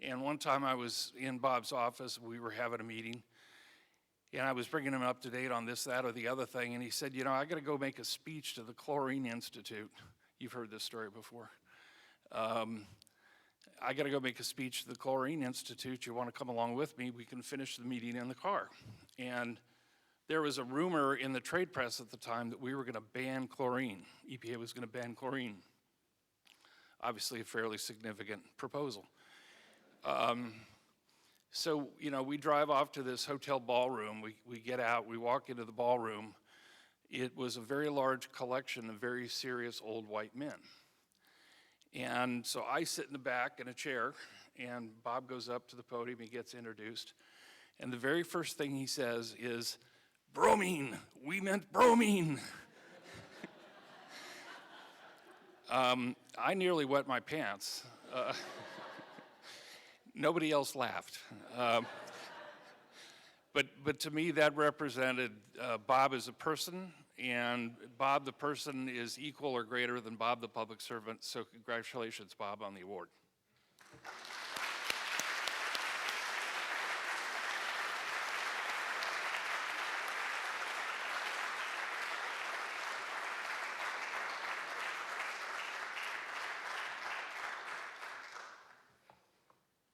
Speaker 5: And one time I was in Bob's office, we were having a meeting, and I was bringing him up to date on this, that, or the other thing, and he said, you know, I gotta go make a speech to the Chlorine Institute. You've heard this story before. I gotta go make a speech to the Chlorine Institute. You wanna come along with me? We can finish the meeting in the car. And there was a rumor in the trade press at the time that we were gonna ban chlorine. EPA was gonna ban chlorine. Obviously a fairly significant proposal. So, you know, we drive off to this hotel ballroom. We get out, we walk into the ballroom. It was a very large collection of very serious old white men. And so I sit in the back in a chair, and Bob goes up to the podium, he gets introduced. And the very first thing he says is, bromine, we meant bromine. I nearly wet my pants. Nobody else laughed. But to me, that represented Bob as a person, and Bob the person is equal or greater than Bob the public servant, so congratulations, Bob, on the award.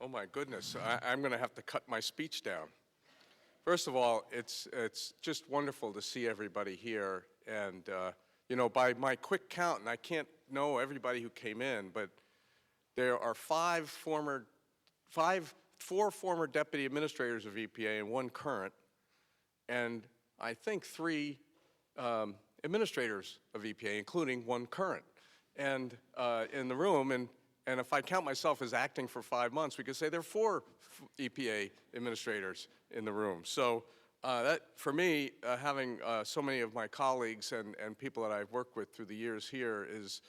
Speaker 6: Oh my goodness, I'm going to have to cut my speech down. First of all, it's just wonderful to see everybody here, and you know, by my quick count, and I can't know everybody who came in, but there are four former deputy administrators of EPA and 1 current, and I think 3 administrators of EPA, including 1 current, and in the room. And if I count myself as acting for 5 months, we could say there are 4 EPA administrators in the room. So that, for me, having so many of my colleagues and people that I've worked with through the years here is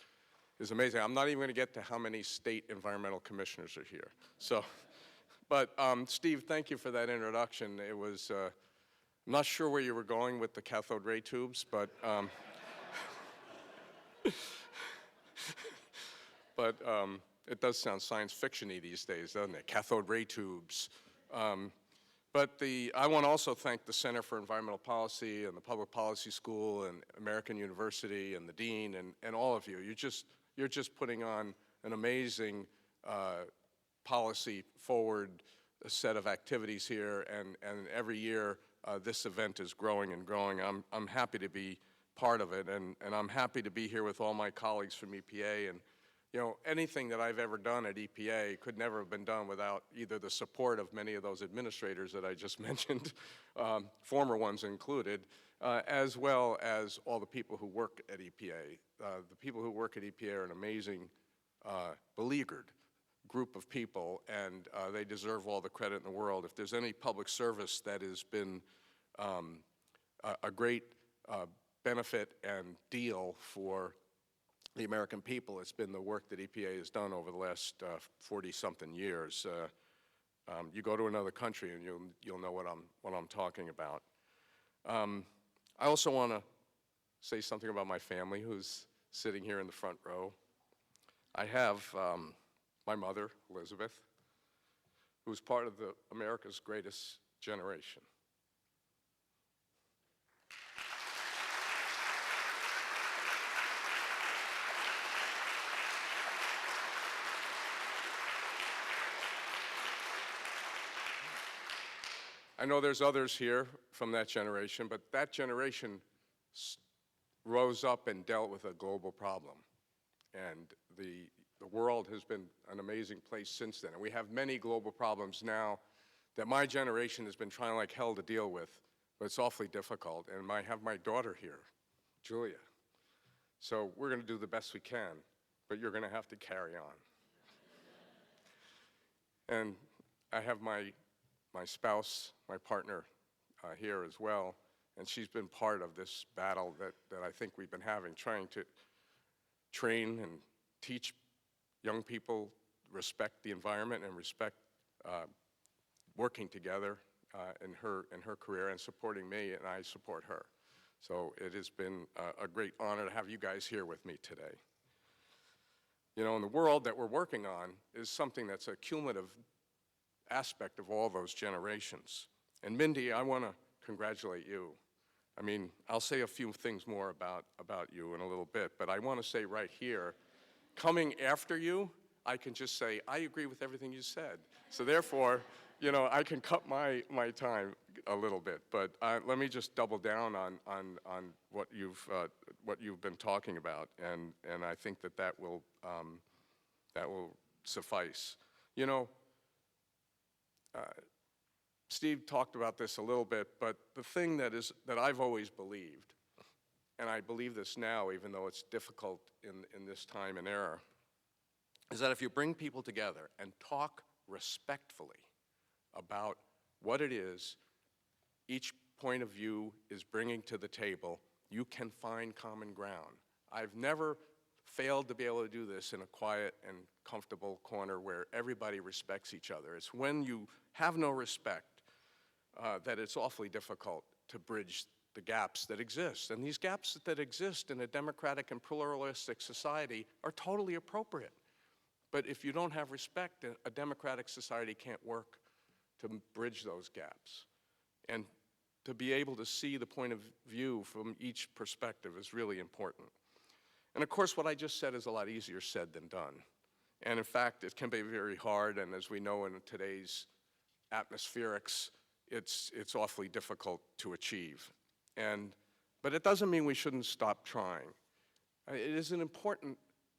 Speaker 6: amazing. I'm not even going to get to how many state environmental commissioners are here. So, but Steve, thank you for that introduction. It was, I'm not sure where you were going with the cathode ray tubes, but it does sound science fiction-y these days, doesn't it? Cathode ray tubes. But I want to also thank the Center for Environmental Policy and the Public Policy School and American University and the Dean and all of you. You're just putting on an amazing policy forward set of activities here, and every year this event is growing and growing. I'm happy to be part of it, and I'm happy to be here with all my colleagues from EPA. And you know, anything that I've ever done at EPA could never have been done without either the support of many of those administrators that I just mentioned, former ones included, as well as all the people who work at EPA. The people who work at EPA are an amazing, beleaguered group of people, and they deserve all the credit in the world. If there's any public service that has been a great benefit and deal for the American people, it's been the work that EPA has done over the last 40-something years. You go to another country and you'll know what I'm talking about. I also want to say something about my family, who's sitting here in the front row. I have my mother, Elizabeth, who's part of America's greatest generation. I know there's others here from that generation, but that generation rose up and dealt with a global problem. And the world has been an amazing place since then. And we have many global problems now that my generation has been trying like hell to deal with, but it's awfully difficult. And I have my daughter here, Julia. So we're going to do the best we can, but you're going to have to carry on. And I have my spouse, my partner here as well, and she's been part of this battle that I think we've been having, trying to train and teach young people, respect the environment and respect working together in her career, and supporting me, and I support her. So it has been a great honor to have you guys here with me today. You know, and the world that we're working on is something that's a cumulative aspect of all those generations. And Mindy, I want to congratulate you. I mean, I'll say a few things more about you in a little bit, but I want to say right here, coming after you, I can just say, I agree with everything you said. So therefore, you know, I can cut my time a little bit, but let me just double down on what you've been talking about, and I think that will suffice. You know, Steve talked about this a little bit, but the thing that I've always believed, and I believe this now even though it's difficult in this time and era, is that if you bring people together and talk respectfully about what it is each point of view is bringing to the table, you can find common ground. I've never failed to be able to do this in a quiet and comfortable corner where everybody respects each other. It's when you have no respect that it's awfully difficult to bridge the gaps that exist. And these gaps that exist in a democratic and pluralistic society are totally appropriate. But if you don't have respect, a democratic society can't work to bridge those gaps. And to be able to see the point of view from each perspective is really important. And of course, what I just said is a lot easier said than done. And in fact, it can be very hard, and as we know in today's atmospherics, it's awfully difficult to achieve. But it doesn't mean we shouldn't stop trying. It is an important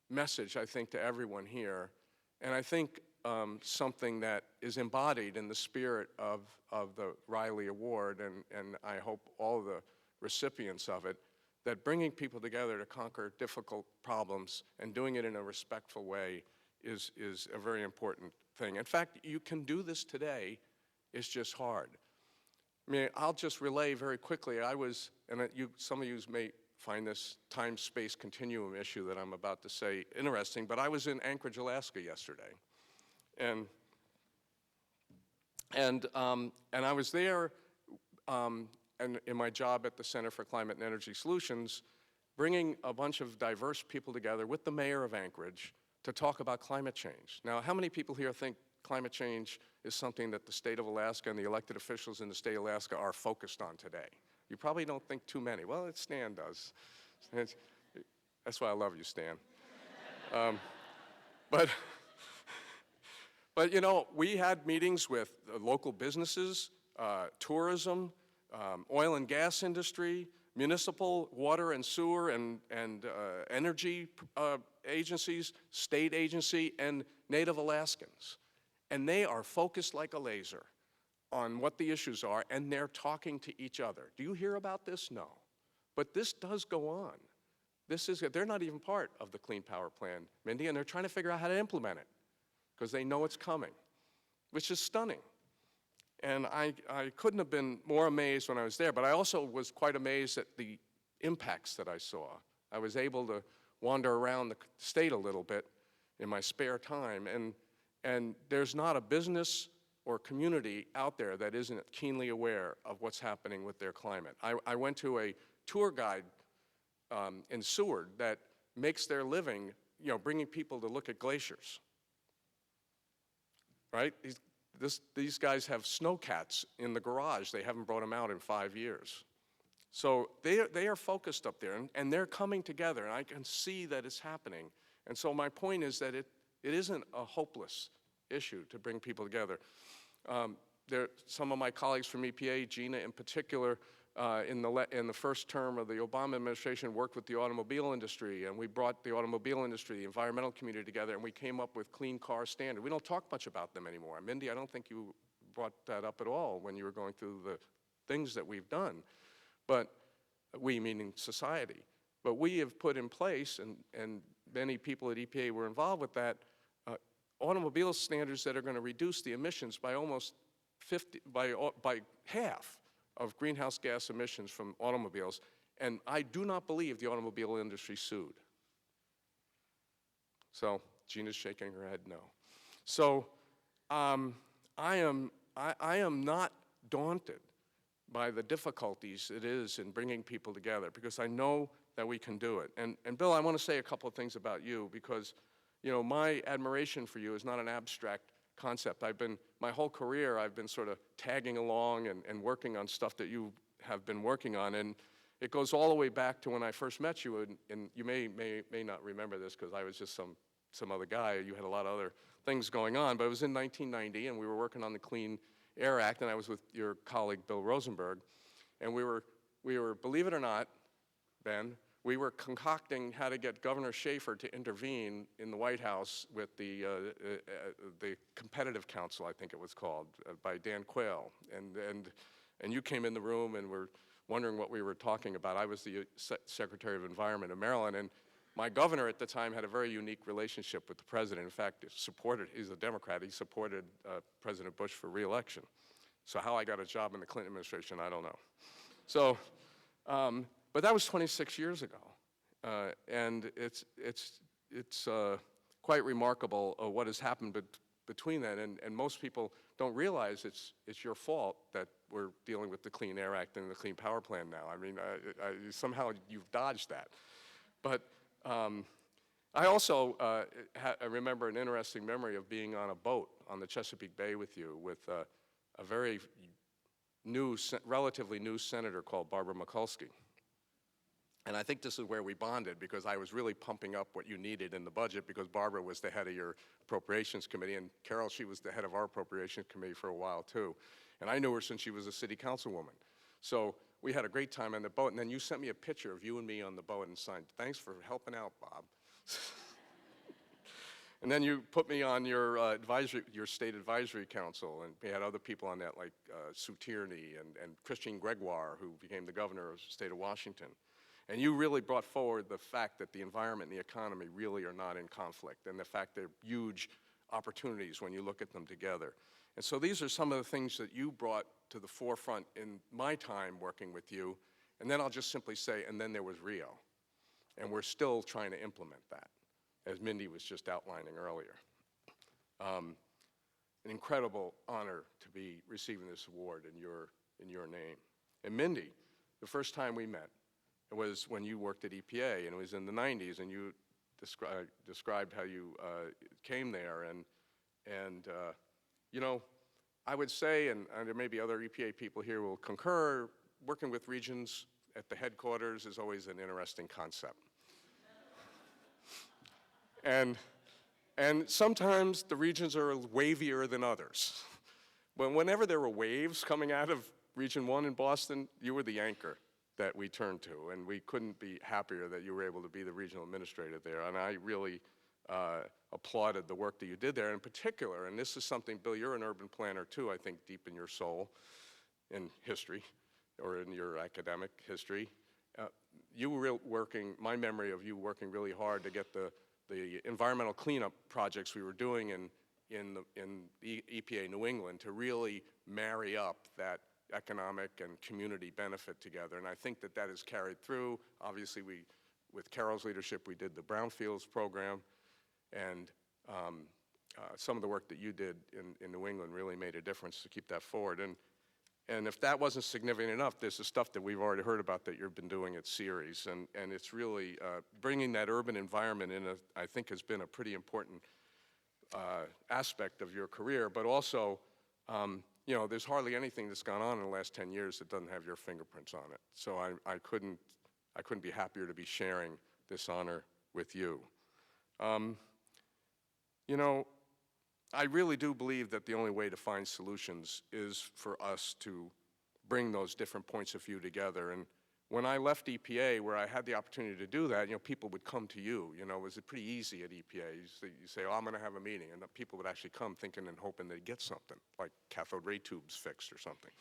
Speaker 6: message, I think, to everyone here, and I think something that is embodied in the spirit of the Reilly Award, and I hope all the recipients of it, that bringing people together to conquer difficult problems and doing it in a respectful way is a very important thing. In fact, you can do this today, it's just hard. I mean, I'll just relay very quickly. Some of you may find this time-space continuum issue that I'm about to say interesting, but I was in Anchorage, Alaska yesterday. And I was there and in my job at the Center for Climate and Energy Solutions, bringing a bunch of diverse people together with the mayor of Anchorage to talk about climate change. Now, how many people here think climate change is something that the state of Alaska and the elected officials in the state of Alaska are focused on today? You probably don't think too many. Well, Stan does. That's why I love you, Stan. But you know, we had meetings with local businesses, tourism, oil and gas industry, municipal water and sewer and energy agencies, state agency, and Native Alaskans. And they are focused like a laser on what the issues are, and they're talking to each other. Do you hear about this? No. But this does go on. They're not even part of the Clean Power Plan, Mindy, and they're trying to figure out how to implement it because they know it's coming, which is stunning. And I couldn't have been more amazed when I was there, but I also was quite amazed at the impacts that I saw. I was able to wander around the state a little bit in my spare time, and there's not a business or community out there that isn't keenly aware of what's happening with their climate. I went to a tour guide in Seward that makes their living, bringing people to look at glaciers, right? These guys have snowcats in the garage. They haven't brought them out in 5 years. So they are focused up there, and they're coming together, and I can see that it's happening. And so my point is that it isn't a hopeless issue to bring people together. Some of my colleagues from EPA, Gina in particular, in the first term of the Obama administration, worked with the automobile industry, and we brought the automobile industry, the environmental community together, and we came up with clean car standard. We don't talk much about them anymore. Mindy, I don't think you brought that up at all when you were going through the things that we've done. But we, meaning society. But we have put in place, and many people at EPA were involved with that, automobile standards that are going to reduce the emissions by almost by half of greenhouse gas emissions from automobiles, and I do not believe the automobile industry sued. So Gina's shaking her head no. So I am not daunted by the difficulties it is in bringing people together, because I know that we can do it. And Bill, I want to say a couple of things about you, because my admiration for you is not an abstract concept. My whole career, I've been sort of tagging along and working on stuff that you have been working on, and it goes all the way back to when I first met you, and you may not remember this because I was just some other guy. You had a lot of other things going on, but it was in 1990, and we were working on the Clean Air Act, and I was with your colleague, Bill Rosenberg, and we were, believe it or not, Ben, we were concocting how to get Governor Schaefer to intervene in the White House with the Competitive Council, I think it was called, by Dan Quayle. And you came in the room and were wondering what we were talking about. I was the Secretary of Environment of Maryland, and my governor at the time had a very unique relationship with the president. In fact, he's a Democrat, he supported President Bush for re-election. So how I got a job in the Clinton administration, I don't know. So, but that was 26 years ago, and it's quite remarkable what has happened between that, and most people don't realize it's your fault that we're dealing with the Clean Air Act and the Clean Power Plan now. I mean, somehow you've dodged that. But I also I remember an interesting memory of being on a boat on the Chesapeake Bay with you with a very relatively new senator called Barbara Mikulski. And I think this is where we bonded, because I was really pumping up what you needed in the budget, because Barbara was the head of your Appropriations Committee, and Carol, she was the head of our Appropriations Committee for a while too. And I knew her since she was a city councilwoman. So we had a great time on the boat, and then you sent me a picture of you and me on the boat and signed, "Thanks for helping out, Bob." And then you put me on your your state advisory council, and we had other people on that, like Sue Tierney and Christine Gregoire, who became the governor of the state of Washington. And you really brought forward the fact that the environment and the economy really are not in conflict, and the fact they're huge opportunities when you look at them together. And so these are some of the things that you brought to the forefront in my time working with you. And then I'll just simply say, and then there was Rio. And we're still trying to implement that, as Mindy was just outlining earlier. An incredible honor to be receiving this award in your name. And Mindy, the first time we met, it was when you worked at EPA, and it was in the 90s, and you described how you came there. And I would say, and there may be other EPA people here who will concur, working with regions at the headquarters is always an interesting concept. And sometimes the regions are wavier than others. But whenever there were waves coming out of Region 1 in Boston, you were the anchor that we turned to, and we couldn't be happier that you were able to be the regional administrator there. And I really applauded the work that you did there in particular. And this is something, Bill, you're an urban planner too, I think, deep in your soul, in history, or in your academic history. You were working, my memory of you working really hard to get the environmental cleanup projects we were doing in EPA New England to really marry up that economic and community benefit together. And I think that that is carried through. Obviously, with Carol's leadership, we did the Brownfields program, and some of the work that you did in New England really made a difference to keep that forward. And if that wasn't significant enough, there's the stuff that we've already heard about that you've been doing at Ceres. And it's really bringing that urban environment in, I think, has been a pretty important aspect of your career. But also, you know, there's hardly anything that's gone on in the last 10 years that doesn't have your fingerprints on it. So I couldn't be happier to be sharing this honor with you. You know, I really do believe that the only way to find solutions is for us to bring those different points of view together. And when I left EPA, where I had the opportunity to do that, you know, people would come to you. You know, it was pretty easy at EPA. You say, oh, I'm going to have a meeting. And the people would actually come thinking and hoping they'd get something, like cathode ray tubes fixed or something.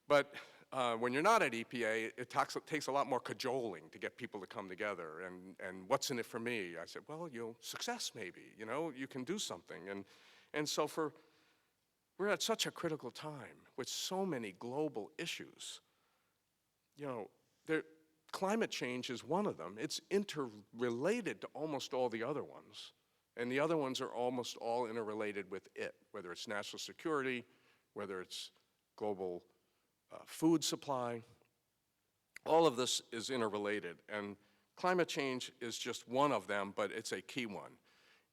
Speaker 6: But when you're not at EPA, it takes a lot more cajoling to get people to come together. And what's in it for me? I said, well, you know, success maybe. You know, you can do something. And so we're at such a critical time with so many global issues. You know, climate change is one of them. It's interrelated to almost all the other ones. And the other ones are almost all interrelated with it, whether it's national security, whether it's global food supply. All of this is interrelated, and climate change is just one of them, but it's a key one.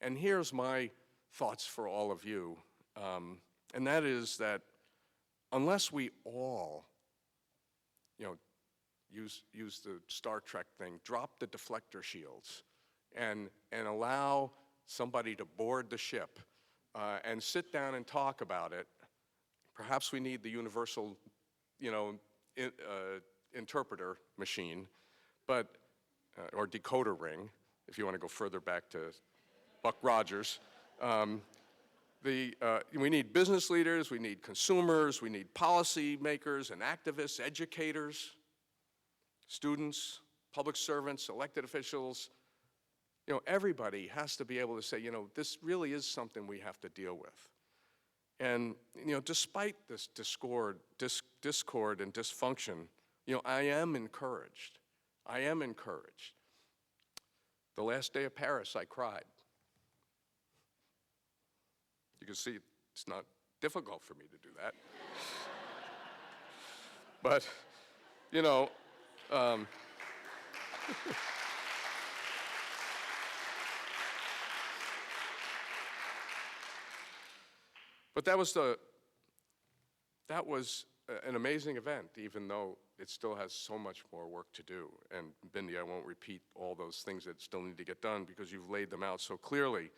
Speaker 6: And here's my thoughts for all of you, and that is that unless we all, you know, use the Star Trek thing, drop the deflector shields, and allow somebody to board the ship and sit down and talk about it, perhaps we need the universal, you know, interpreter machine, but or decoder ring, if you want to go further back to Buck Rogers. We need business leaders, we need consumers, we need policy makers and activists, educators, students, public servants, elected officials. You know, everybody has to be able to say, you know, this really is something we have to deal with. And, you know, despite this discord and dysfunction, you know, I am encouraged. I am encouraged. The last day of Paris, I cried. You can see it's not difficult for me to do that. But, you know, but that was an amazing event, even though it still has so much more work to do. And Mindy, I won't repeat all those things that still need to get done because you've laid them out so clearly.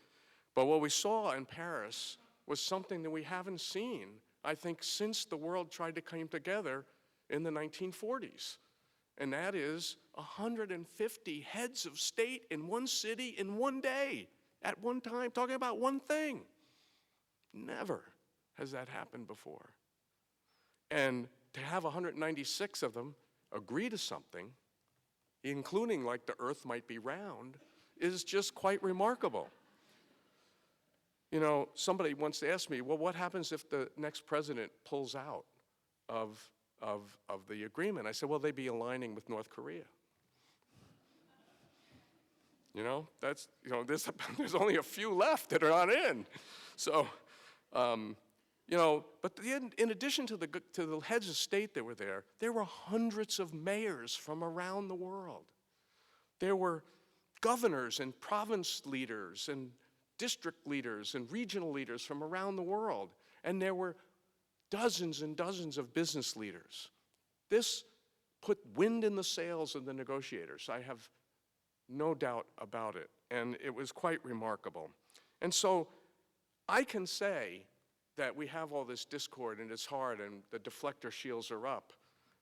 Speaker 6: But what we saw in Paris was something that we haven't seen, I think, since the world tried to come together in the 1940s. And that is 150 heads of state in one city in one day, at one time, talking about one thing. Never has that happened before. And to have 196 of them agree to something, including like the earth might be round, is just quite remarkable. You know, somebody once asked me, well, what happens if the next president pulls out of the agreement? I said, well, they'd be aligning with North Korea. You know, that's, you know, there's only a few left that are not in. So, you know, but in addition to the heads of state that were there were hundreds of mayors from around the world. There were governors and province leaders and district leaders and regional leaders from around the world. And there were dozens and dozens of business leaders. This put wind in the sails of the negotiators. I have no doubt about it. And it was quite remarkable. And so I can say that we have all this discord and it's hard and the deflector shields are up.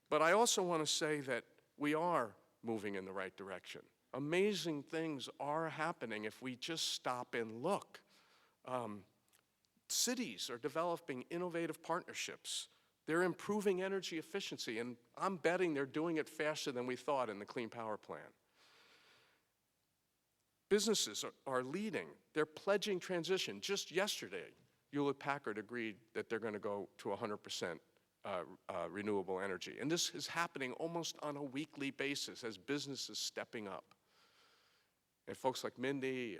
Speaker 6: But I also want to say that we are moving in the right direction. Amazing things are happening if we just stop and look. Cities are developing innovative partnerships. They're improving energy efficiency, and I'm betting they're doing it faster than we thought in the Clean Power Plan. Businesses are leading. They're pledging transition. Just yesterday, Hewlett-Packard agreed that they're going to go to 100% renewable energy. And this is happening almost on a weekly basis as businesses stepping up. And folks like Mindy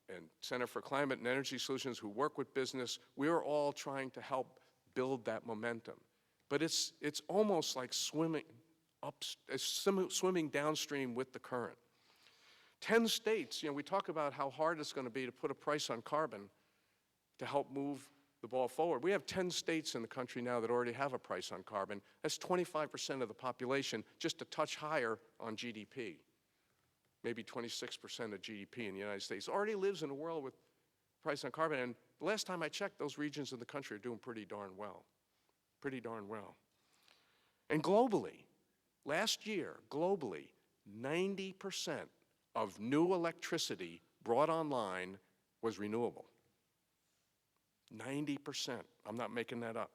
Speaker 6: and Center for Climate and Energy Solutions who work with business, we're all trying to help build that momentum. But it's almost like swimming downstream with the current. 10 states, we talk about how hard it's going to be to put a price on carbon to help move the ball forward. We have 10 states in the country now that already have a price on carbon. That's 25% of the population, just a touch higher on GDP. Maybe 26% of GDP in the United States already lives in a world with price on carbon. And the last time I checked, those regions of the country are doing pretty darn well. Pretty darn well. And globally, last year, 90% of new electricity brought online was renewable. 90%. I'm not making that up.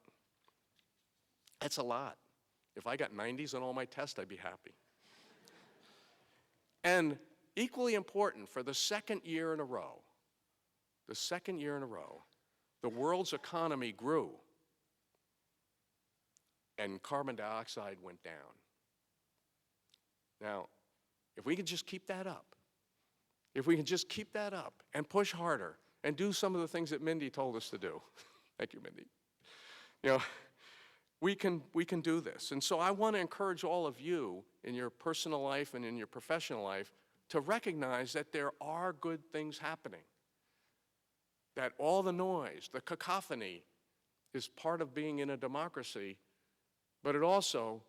Speaker 6: That's a lot. If I got 90s on all my tests, I'd be happy. And equally important, for the second year in a row, the world's economy grew and carbon dioxide went down. Now, if we can just keep that up, and push harder and do some of the things that Mindy told us to do, thank you, Mindy, we can do this. And so I want to encourage all of you in your personal life and in your professional life to recognize that there are good things happening, that all the noise, the cacophony, is part of being in a democracy, but it also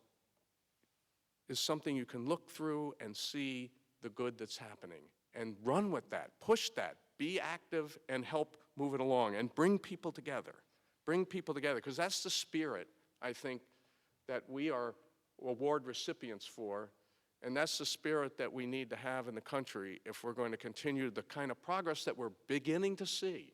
Speaker 6: is something you can look through and see the good that's happening and run with that, push that, be active and help move it along and bring people together, because that's the spirit, I think, that we are award recipients for, and that's the spirit that we need to have in the country if we're going to continue the kind of progress that we're beginning to see.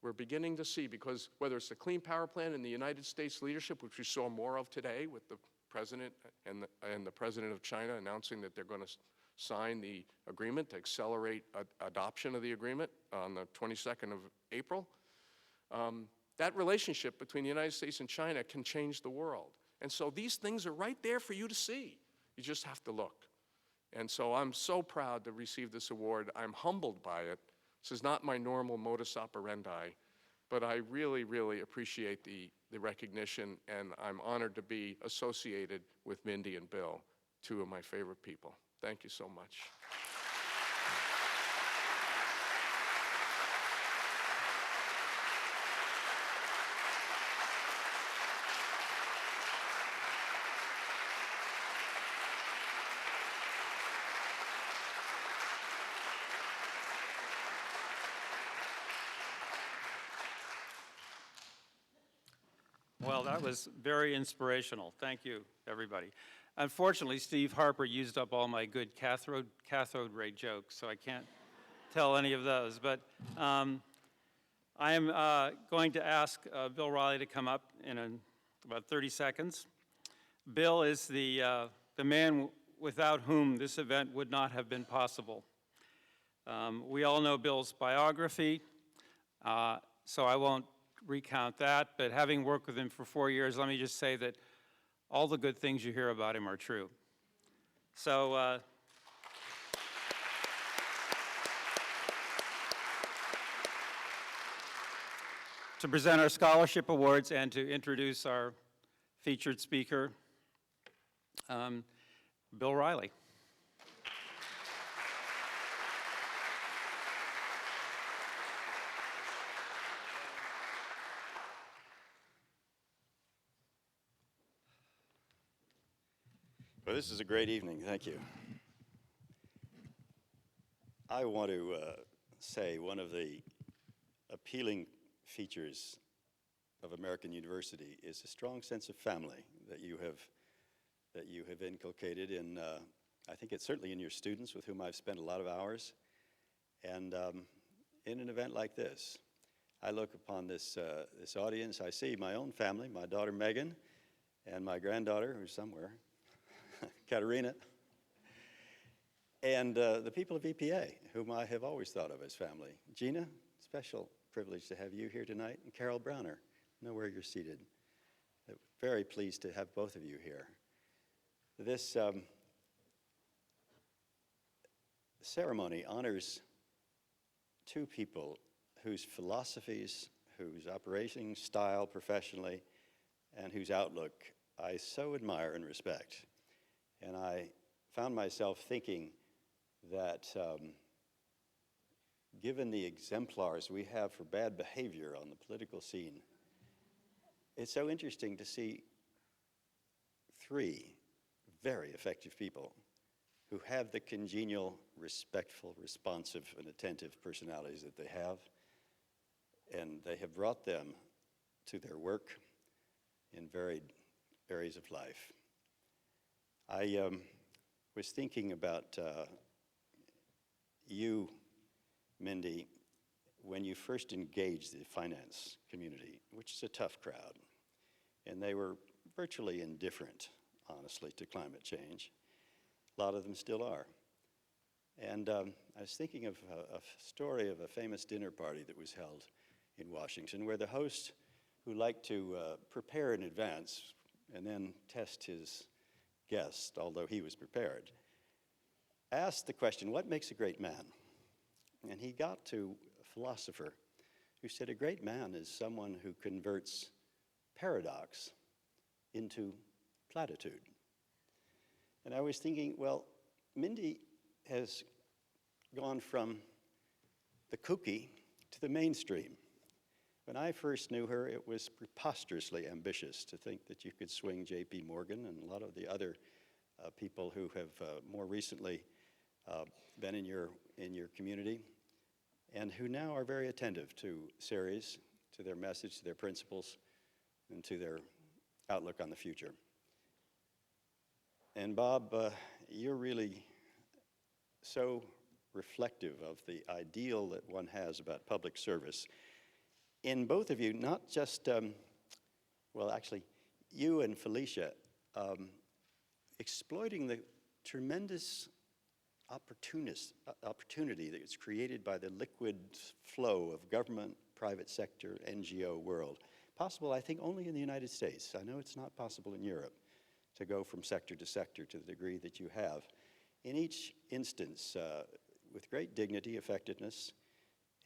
Speaker 6: We're beginning to see, because whether it's the Clean Power Plan in the United States leadership, which we saw more of today with the President and the President of China announcing that they're going to sign the agreement to accelerate adoption of the agreement on the 22nd of April, that relationship between the United States and China can change the world. And so these things are right there for you to see. You just have to look. And so I'm so proud to receive this award. I'm humbled by it. This is not my normal modus operandi, but I really, really appreciate the recognition, and I'm honored to be associated with Mindy and Bill, two of my favorite people. Thank you so much.
Speaker 1: Well, that was very inspirational. Thank you, everybody. Unfortunately, Steve Harper used up all my good cathode ray jokes, so I can't tell any of those. But I am going to ask Bill Reilly to come up in about 30 seconds. Bill is the man without whom this event would not have been possible. We all know Bill's biography, so I won't recount that, but having worked with him for 4 years, let me just say that all the good things you hear about him are true. So, to present our scholarship awards and to introduce our featured speaker, Bill Reilly.
Speaker 7: Well, this is a great evening. Thank you. I want to say one of the appealing features of American University is a strong sense of family that you have inculcated in, I think it's certainly in your students with whom I've spent a lot of hours. And in an event like this, I look upon this audience, I see my own family, my daughter Megan, and my granddaughter, who's somewhere, Katerina, and the people of EPA, whom I have always thought of as family. Gina, special privilege to have you here tonight, and Carol Browner, know where you're seated. Very pleased to have both of you here. This ceremony honors two people whose philosophies, whose operating style professionally, and whose outlook I so admire and respect. And I found myself thinking that given the exemplars we have for bad behavior on the political scene, it's so interesting to see three very effective people who have the congenial, respectful, responsive, and attentive personalities that they have, and they have brought them to their work in varied areas of life. I was thinking about you, Mindy, when you first engaged the finance community, which is a tough crowd, and they were virtually indifferent, honestly, to climate change. A lot of them still are. And I was thinking of a story of a famous dinner party that was held in Washington, where the host, who liked to prepare in advance and then test his guest, although he was prepared, asked the question, what makes a great man? And he got to a philosopher who said, a great man is someone who converts paradox into platitude. And I was thinking, well, Mindy has gone from the kooky to the mainstream. When I first knew her, it was preposterously ambitious to think that you could swing J.P. Morgan and a lot of the other people who have more recently been in your community, and who now are very attentive to Ceres, to their message, to their principles, and to their outlook on the future. And Bob, you're really so reflective of the ideal that one has about public service. In both of you, not just, well, actually, you and Felicia, exploiting the tremendous opportunity that is created by the liquid flow of government, private sector, NGO world. Possible, I think, only in the United States. I know it's not possible in Europe to go from sector to sector to the degree that you have. In each instance, with great dignity, effectiveness,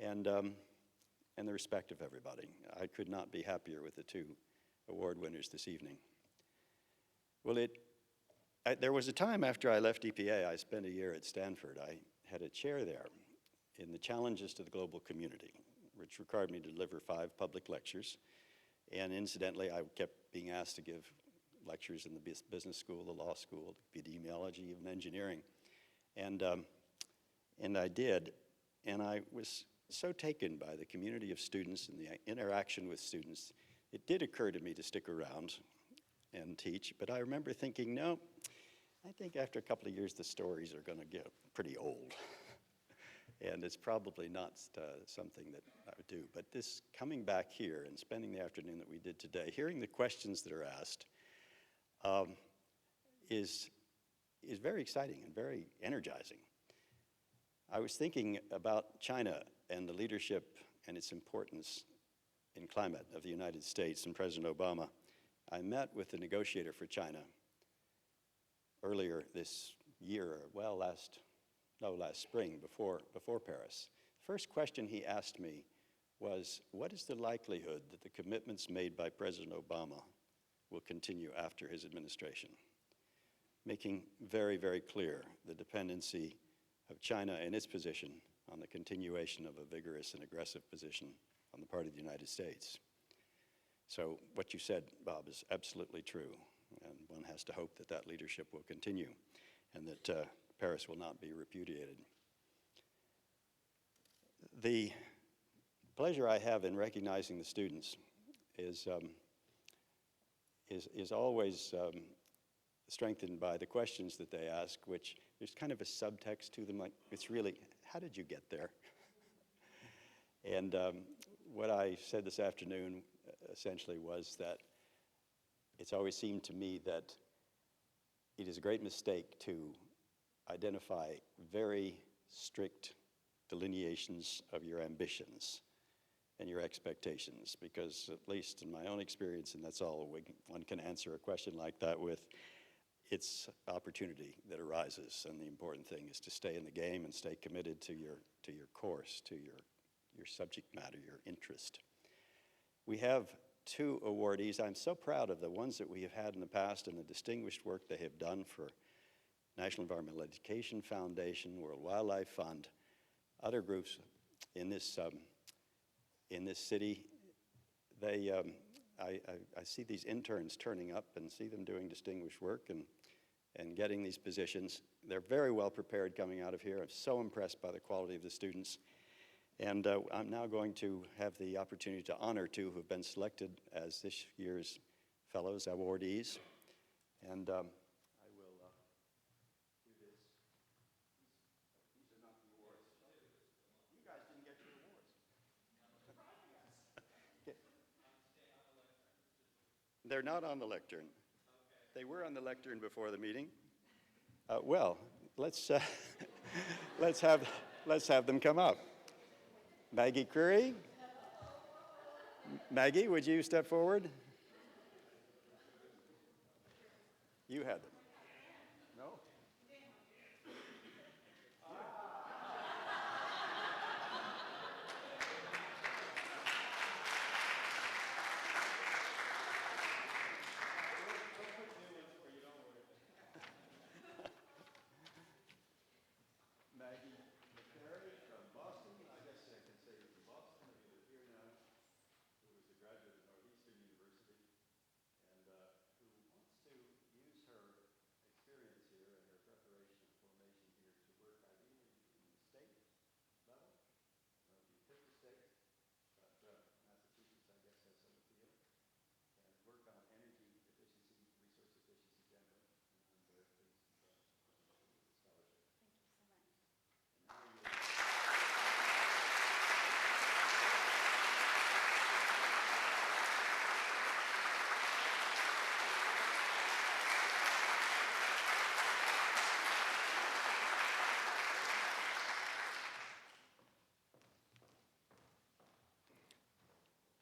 Speaker 7: and the respect of everybody. I could not be happier with the two award winners this evening. Well, there was a time after I left EPA, I spent a year at Stanford. I had a chair there in the challenges to the global community, which required me to deliver 5 public lectures. And incidentally, I kept being asked to give lectures in the business school, the law school, epidemiology, even engineering. And I did. And I was so taken by the community of students and the interaction with students, it did occur to me to stick around and teach. But I remember thinking, no, I think after a couple of years, the stories are going to get pretty old. And it's probably not something that I would do. But this coming back here and spending the afternoon that we did today, hearing the questions that are asked, is very exciting and very energizing. I was thinking about China and the leadership and its importance in climate of the United States and President Obama. I met with the negotiator for China earlier this year, well, last spring, before Paris. The first question he asked me was, what is the likelihood that the commitments made by President Obama will continue after his administration? Making very, very clear the dependency of China and its position on the continuation of a vigorous and aggressive position on the part of the United States. So what you said, Bob, is absolutely true, and one has to hope that that leadership will continue and that Paris will not be repudiated. The pleasure I have in recognizing the students is always strengthened by the questions that they ask, which there's kind of a subtext to them, like it's really, how did you get there? And what I said this afternoon essentially was that it's always seemed to me that it is a great mistake to identify very strict delineations of your ambitions and your expectations, because at least in my own experience, and that's all one can answer a question like that with, it's opportunity that arises, and the important thing is to stay in the game and stay committed to your course, to your subject matter, your interest. We have 2 awardees. I'm so proud of the ones that we have had in the past and the distinguished work they have done for National Environmental Education Foundation, World Wildlife Fund, other groups in this city. I see these interns turning up and see them doing distinguished work and getting these positions. They're very well prepared coming out of here. I'm so impressed by the quality of the students. And I'm now going to have the opportunity to honor 2 who have been selected as this year's fellows, awardees. And I will do this. These are not the awards. You guys didn't get your awards. They're not on the lectern. They were on the lectern before the meeting. Well, let's have them come up. Maggie Curry. Maggie, would you step forward? You had them. No? Maggie Curry from Boston. I guess I can say you're from Boston. You live here now. Who was a graduate of Northeastern University and who wants to use her experience here and her preparation and formation here to work ideally in the state level. I don't know if you pick the state, but Massachusetts, I guess, has some appeal. And work on energy efficiency, resource efficiency generally. And I'm very pleased to with the scholarship.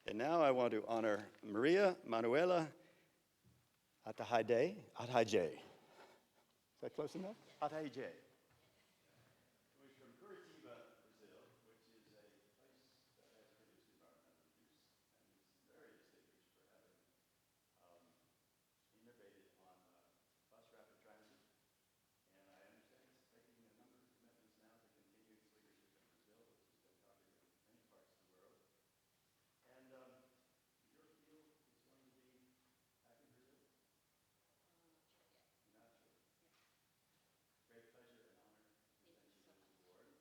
Speaker 7: And now I want to honor Maria Manuela Atahaide. Is that close enough? Atahaide. Who's from Curitiba, Brazil, which is a place that has produced environmental abuse and is very distinguished for having innovated on bus rapid transit. And I understand it's taking a number of commitments now to continue its leadership in Brazil, which has been copied in many parts of the world. And your field is going to be back in Brazil? Not sure. Great pleasure and honor to present you with this award.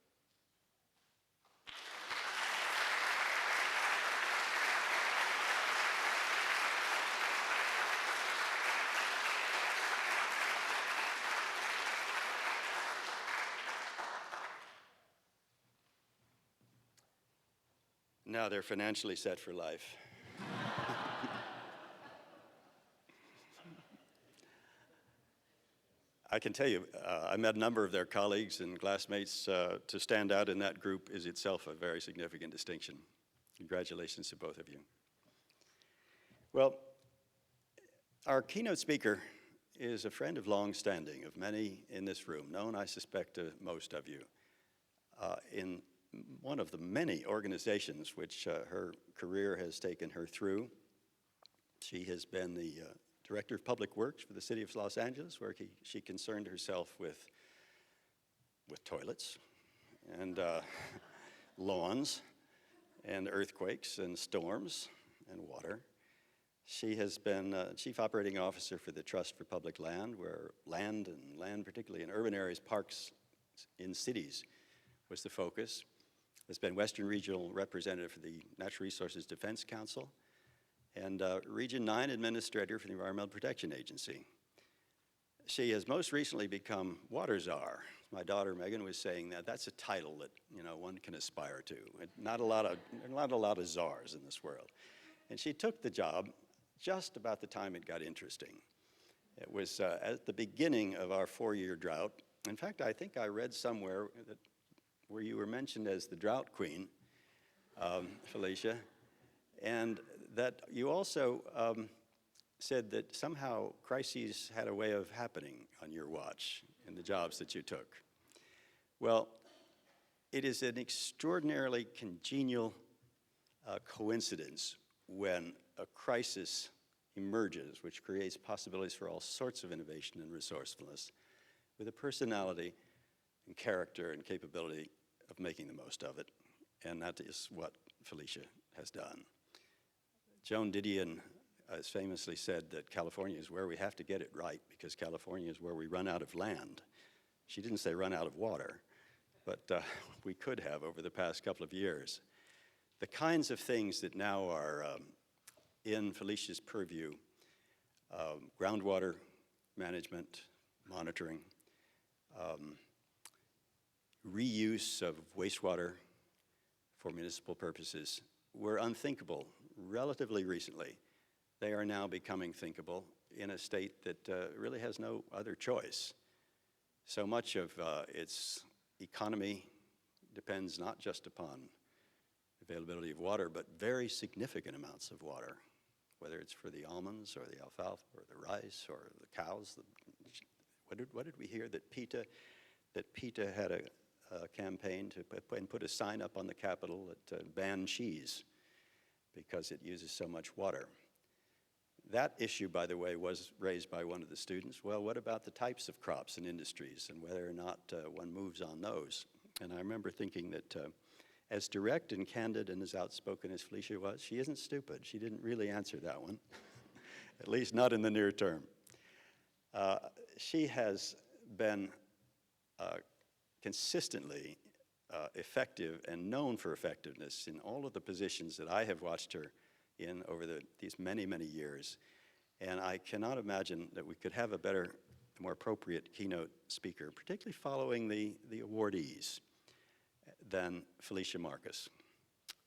Speaker 7: Now they're financially set for life. I can tell you, I met a number of their colleagues and classmates. To stand out in that group is itself a very significant distinction. Congratulations to both of you. Well, our keynote speaker is a friend of long standing of many in this room, known, I suspect, to most of you. In one of the many organizations which her career has taken her through, she has been the Director of Public Works for the City of Los Angeles, where she concerned herself with toilets and lawns and earthquakes and storms and water. She has been Chief Operating Officer for the Trust for Public Land, where land, particularly in urban areas, parks in cities, was the focus. Has been Western Regional Representative for the Natural Resources Defense Council, and Region 9 Administrator for the Environmental Protection Agency. She has most recently become Water Czar. My daughter Megan was saying that that's a title that one can aspire to. Not a lot of czars in this world. And she took the job just about the time it got interesting. It was at the beginning of our 4-year drought. In fact, I think I read somewhere where you were mentioned as the drought queen, Felicia, and that you also said that somehow crises had a way of happening on your watch in the jobs that you took. Well, it is an extraordinarily congenial coincidence when a crisis emerges, which creates possibilities for all sorts of innovation and resourcefulness, with a personality and character and capability of making the most of it. And that is what Felicia has done. Joan Didion has famously said that California is where we have to get it right, because California is where we run out of land. She didn't say run out of water, but we could have over the past couple of years. The kinds of things that now are in Felicia's purview, groundwater management, monitoring, reuse of wastewater for municipal purposes, were unthinkable relatively recently. They are now becoming thinkable in a state that really has no other choice. So much of its economy depends not just upon availability of water, but very significant amounts of water, whether it's for the almonds or the alfalfa or the rice or the cows. What did we hear? That PETA had a campaign to put a sign up on the Capitol that banned cheese because it uses so much water. That issue, by the way, was raised by one of the students. Well, what about the types of crops and industries and whether or not one moves on those? And I remember thinking that as direct and candid and as outspoken as Felicia was, she isn't stupid. She didn't really answer that one, at least not in the near term. She has been consistently effective and known for effectiveness in all of the positions that I have watched her in over these many, many years. And I cannot imagine that we could have a better, more appropriate keynote speaker, particularly following the awardees, than Felicia Marcus.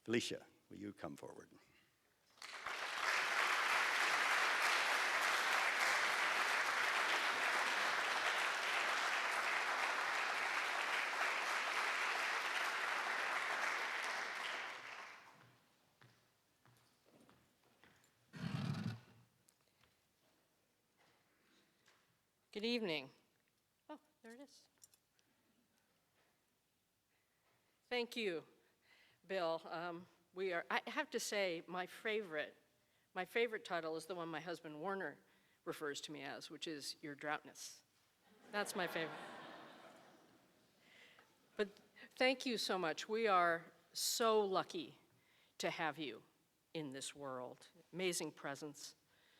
Speaker 7: Felicia, will you come forward?
Speaker 8: Good evening. Oh, there it is. Thank you, Bill. I have to say, my favorite title is the one my husband Warner refers to me as, which is Your Droughtness. That's my favorite. But thank you so much. We are so lucky to have you in this world. Amazing presence,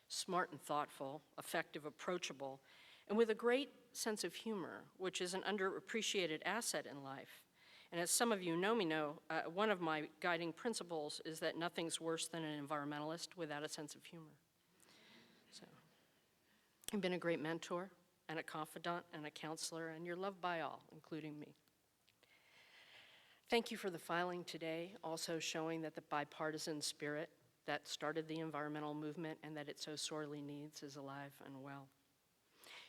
Speaker 8: smart and thoughtful, effective, approachable, and with a great sense of humor, which is an underappreciated asset in life. And as some of you know, one of my guiding principles is that nothing's worse than an environmentalist without a sense of humor. So, you've been a great mentor and a confidant and a counselor, and you're loved by all, including me. Thank you for the filing today, also showing that the bipartisan spirit that started the environmental movement and that it so sorely needs is alive and well.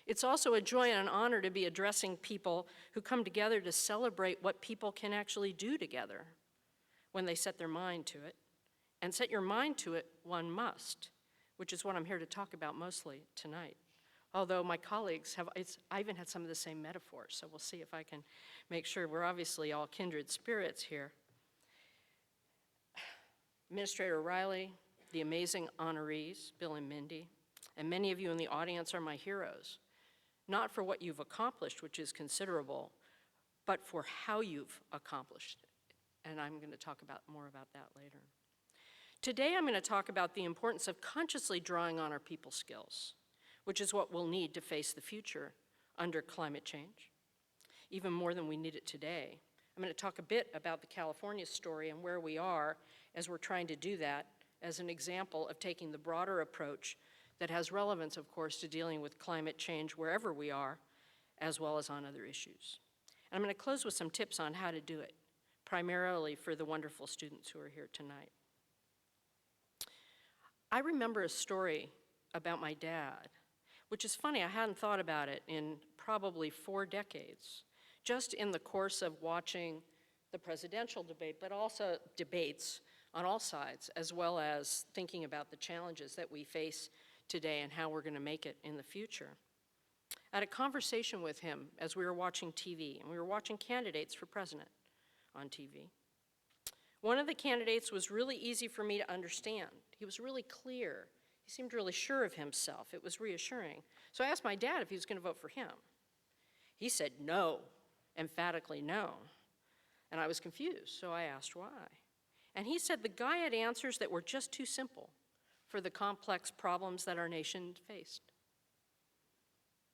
Speaker 8: It's also a joy and an honor to be addressing people who come together to celebrate what people can actually do together when they set their mind to it. And set your mind to it, one must, which is what I'm here to talk about mostly tonight. Although my colleagues I even had some of the same metaphors, so we'll see if I can make sure we're obviously all kindred spirits here. Administrator Reilly, the amazing honorees, Bill and Mindy, and many of you in the audience are my heroes. Not for what you've accomplished, which is considerable, but for how you've accomplished it. And I'm going to talk more about that later. Today I'm going to talk about the importance of consciously drawing on our people skills, which is what we'll need to face the future under climate change, even more than we need it today. I'm going to talk a bit about the California story and where we are as we're trying to do that as an example of taking the broader approach that has relevance, of course, to dealing with climate change wherever we are, as well as on other issues. And I'm going to close with some tips on how to do it, primarily for the wonderful students who are here tonight. I remember a story about my dad, which is funny, I hadn't thought about it in probably 4 decades, just in the course of watching the presidential debate, but also debates on all sides, as well as thinking about the challenges that we face today and how we're going to make it in the future. I had a conversation with him as we were watching TV, and we were watching candidates for president on TV. One of the candidates was really easy for me to understand. He was really clear. He seemed really sure of himself. It was reassuring. So I asked my dad if he was going to vote for him. He said no, emphatically no. And I was confused, so I asked why. And he said the guy had answers that were just too simple for the complex problems that our nation faced.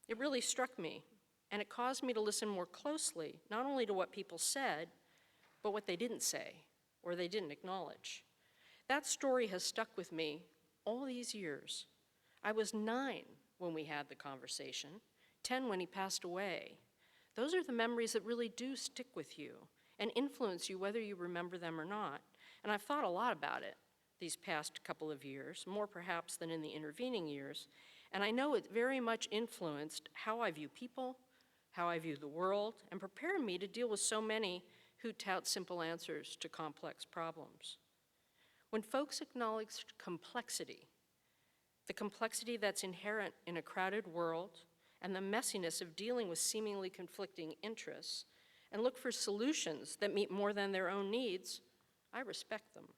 Speaker 8: It really struck me, and it caused me to listen more closely, not only to what people said, but what they didn't say or they didn't acknowledge. That story has stuck with me all these years. I was 9 when we had the conversation, 10 when he passed away. Those are the memories that really do stick with you and influence you whether you remember them or not. And I've thought a lot about it these past couple of years, more perhaps than in the intervening years. And I know it very much influenced how I view people, how I view the world, and prepared me to deal with so many who tout simple answers to complex problems. When folks acknowledge complexity, the complexity that's inherent in a crowded world, and the messiness of dealing with seemingly conflicting interests, and look for solutions that meet more than their own needs, I respect them.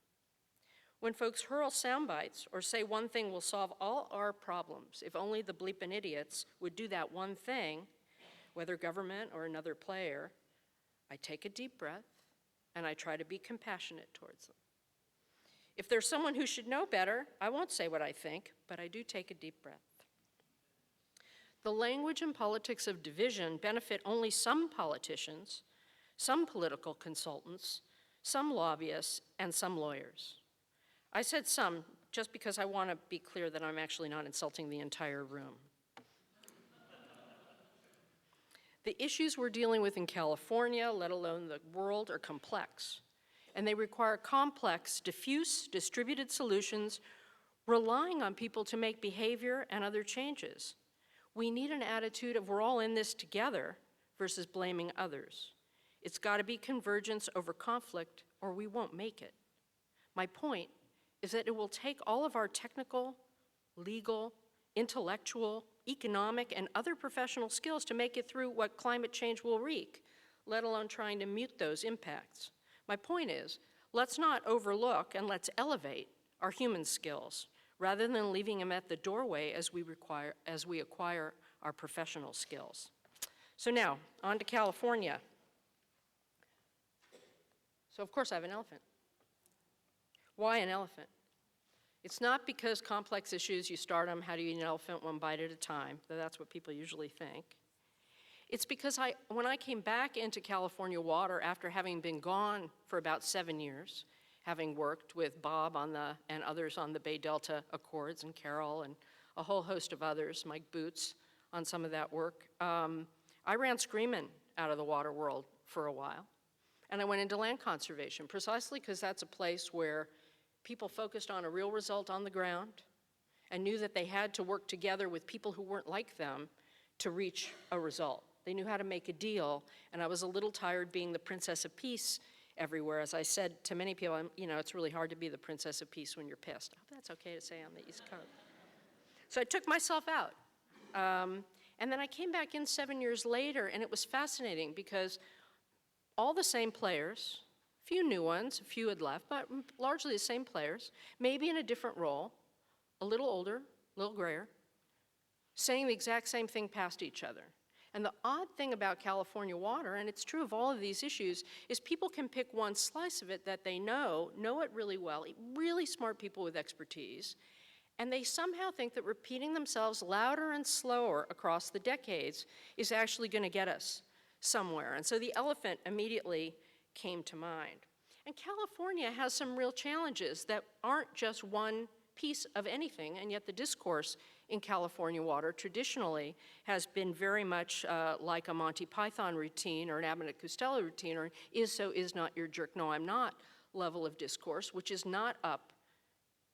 Speaker 8: When folks hurl sound bites or say one thing will solve all our problems, if only the bleepin' idiots would do that one thing, whether government or another player, I take a deep breath and I try to be compassionate towards them. If there's someone who should know better, I won't say what I think, but I do take a deep breath. The language and politics of division benefit only some politicians, some political consultants, some lobbyists, and some lawyers. I said some just because I want to be clear that I'm actually not insulting the entire room. The issues we're dealing with in California, let alone the world, are complex, and they require complex, diffuse, distributed solutions relying on people to make behavior and other changes. We need an attitude of we're all in this together versus blaming others. It's got to be convergence over conflict or we won't make it. My point is that it will take all of our technical, legal, intellectual, economic, and other professional skills to make it through what climate change will wreak, let alone trying to mute those impacts. My point is, let's not overlook and let's elevate our human skills rather than leaving them at the doorway as we acquire our professional skills. So now, on to California. So of course I have an elephant. Why an elephant? It's not because complex issues, you start them, how do you eat an elephant, one bite at a time, though that's what people usually think. It's because when I came back into California water after having been gone for about 7 years, having worked with Bob and others on the Bay Delta Accords, and Carol, and a whole host of others, Mike Boots, on some of that work, I ran screaming out of the water world for a while. And I went into land conservation, precisely because that's a place where people focused on a real result on the ground and knew that they had to work together with people who weren't like them to reach a result. They knew how to make a deal, and I was a little tired being the princess of peace everywhere. As I said to many people, it's really hard to be the princess of peace when you're pissed. I hope that's okay to say on the East Coast. So I took myself out. And then I came back in 7 years later, and it was fascinating because all the same players, a few new ones, a few had left, but largely the same players, maybe in a different role, a little older, a little grayer, saying the exact same thing past each other. And the odd thing about California water, and it's true of all of these issues, is people can pick one slice of it that they know it really well, really smart people with expertise, and they somehow think that repeating themselves louder and slower across the decades is actually going to get us somewhere. And so the elephant immediately came to mind. And California has some real challenges that aren't just one piece of anything, and yet the discourse in California water traditionally has been very much like a Monty Python routine or an Abbott and Costello routine, or is so, is not, your jerk, no, I'm not level of discourse, which is not up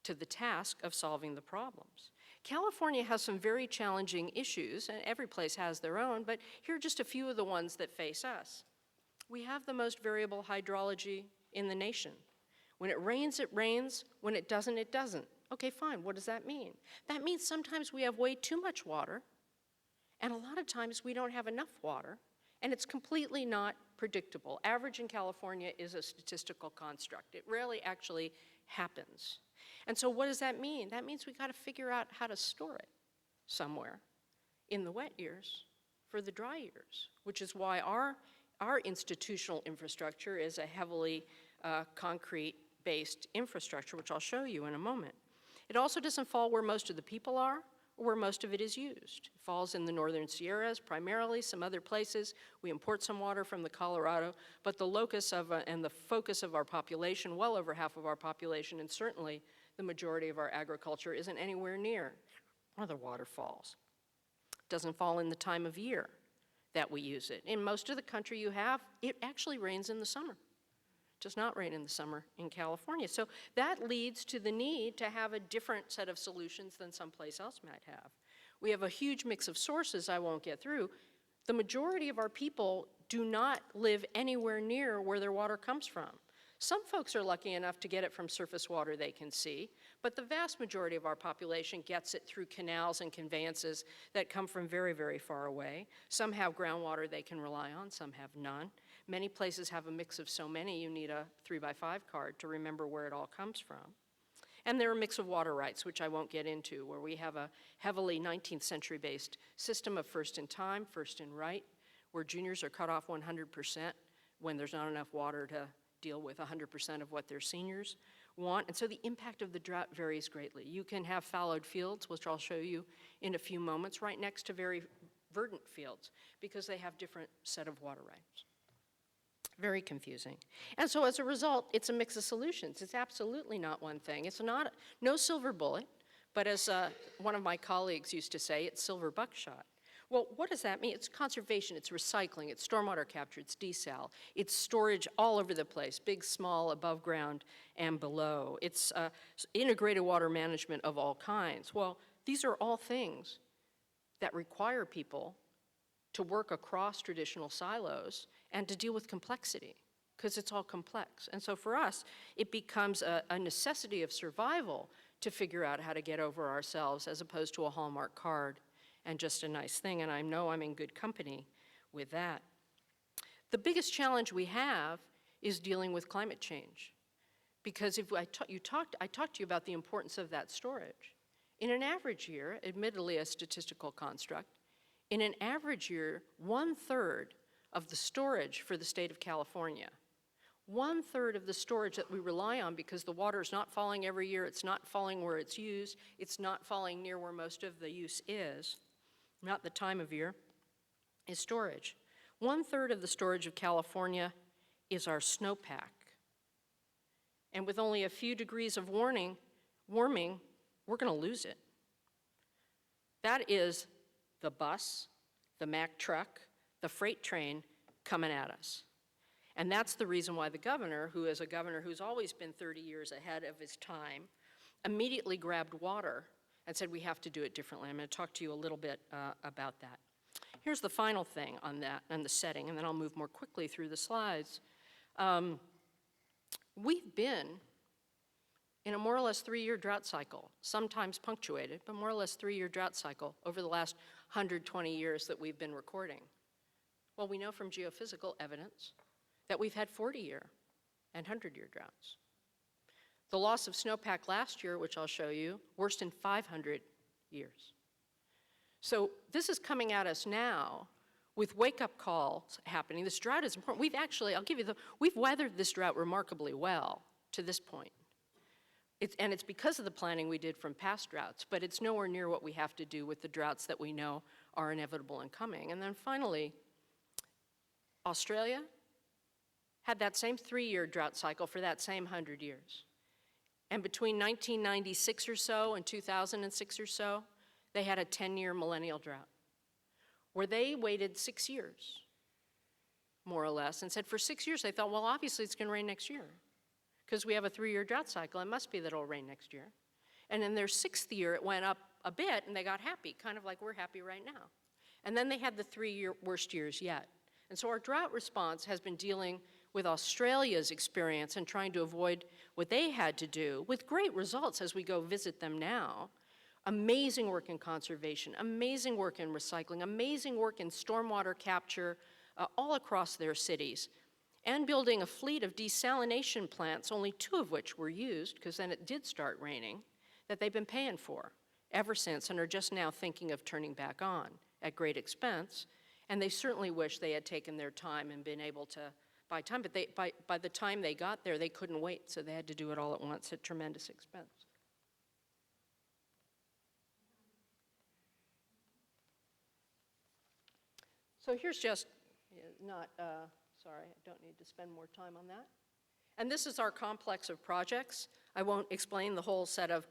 Speaker 8: to the task of solving the problems. California has some very challenging issues, and every place has their own, but here are just a few of the ones that face us. We have the most variable hydrology in the nation. When it rains, it rains. When it doesn't, it doesn't. Okay, fine, what does that mean? That means sometimes we have way too much water, and a lot of times we don't have enough water, and it's completely not predictable. Average in California is a statistical construct. It rarely actually happens. And so what does that mean? That means we got to figure out how to store it somewhere in the wet years for the dry years, which is why our institutional infrastructure is a heavily concrete-based infrastructure, which I'll show you in a moment. It also doesn't fall where most of the people are or where most of it is used. It falls in the northern Sierras primarily, some other places. We import some water from the Colorado, but the locus of and the focus of our population, well over half of our population, and certainly the majority of our agriculture isn't anywhere near where the water falls. It doesn't fall in the time of year that we use it. In most of the country it actually rains in the summer. Does not rain in the summer in California. So that leads to the need to have a different set of solutions than someplace else might have. We have a huge mix of sources I won't get through. The majority of our people do not live anywhere near where their water comes from. Some folks are lucky enough to get it from surface water they can see, but the vast majority of our population gets it through canals and conveyances that come from very, very far away. Some have groundwater they can rely on, some have none. Many places have a mix of so many you need a 3x5 card to remember where it all comes from. And there are a mix of water rights, which I won't get into, where we have a heavily 19th century based system of first in time, first in right, where juniors are cut off 100% when there's not enough water to deal with 100% of what their seniors want. And so the impact of the drought varies greatly. You can have fallowed fields, which I'll show you in a few moments, right next to very verdant fields, because they have different set of water rights. Very confusing. And so as a result, it's a mix of solutions. It's absolutely not one thing. It's no silver bullet, but as one of my colleagues used to say, it's silver buckshot. Well, what does that mean? It's conservation, it's recycling, it's stormwater capture, it's desal, it's storage all over the place, big, small, above ground, and below. It's integrated water management of all kinds. Well, these are all things that require people to work across traditional silos and to deal with complexity, because it's all complex. And so for us, it becomes a necessity of survival to figure out how to get over ourselves as opposed to a Hallmark card and just a nice thing, and I know I'm in good company with that. The biggest challenge we have is dealing with climate change, because if I talked to you about the importance of that storage. In an average year, admittedly a statistical construct, in an average year, 1/3 of the storage for the state of California, 1/3 of the storage that we rely on because the water is not falling every year, it's not falling where it's used, it's not falling near where most of the use is, not the time of year, is storage. 1/3 of the storage of California is our snowpack. And with only a few degrees of warming, we're gonna lose it. That is the bus, the Mack truck, the freight train coming at us. And that's the reason why the governor, who is a governor who's always been 30 years ahead of his time, immediately grabbed water and said we have to do it differently. I'm going to talk to you a little bit about that. Here's the final thing on that and the setting, and then I'll move more quickly through the slides. We've been in a more or less 3-year drought cycle, sometimes punctuated, but more or less 3-year drought cycle over the last 120 years that we've been recording. Well, we know from geophysical evidence that we've had 40-year and 100-year droughts. The loss of snowpack last year, which I'll show you, worst in 500 years. So this is coming at us now with wake-up calls happening. This drought is important. We've weathered this drought remarkably well to this point. It's because of the planning we did from past droughts, but it's nowhere near what we have to do with the droughts that we know are inevitable and coming. And then finally, Australia had that same 3-year drought cycle for that same 100 years. And between 1996 or so and 2006 or so, they had a 10-year millennial drought, where they waited 6 years, more or less, and said for 6 years they thought, well, obviously it's going to rain next year, because we have a 3-year drought cycle. It must be that it'll rain next year. And in their 6th year, it went up a bit, and they got happy, kind of like we're happy right now. And then they had the 3 worst years yet. And so our drought response has been dealing with Australia's experience and trying to avoid what they had to do, with great results as we go visit them now. Amazing work in conservation, amazing work in recycling, amazing work in stormwater capture all across their cities, and building a fleet of desalination plants, only 2 of which were used, because then it did start raining, that they've been paying for ever since and are just now thinking of turning back on at great expense. And they certainly wish they had taken their time and been able to buy time, but by the time they got there, they couldn't wait, so they had to do it all at once at tremendous expense. So here's just, sorry, I don't need to spend more time on that. And this is our complex of projects. I won't explain the whole set of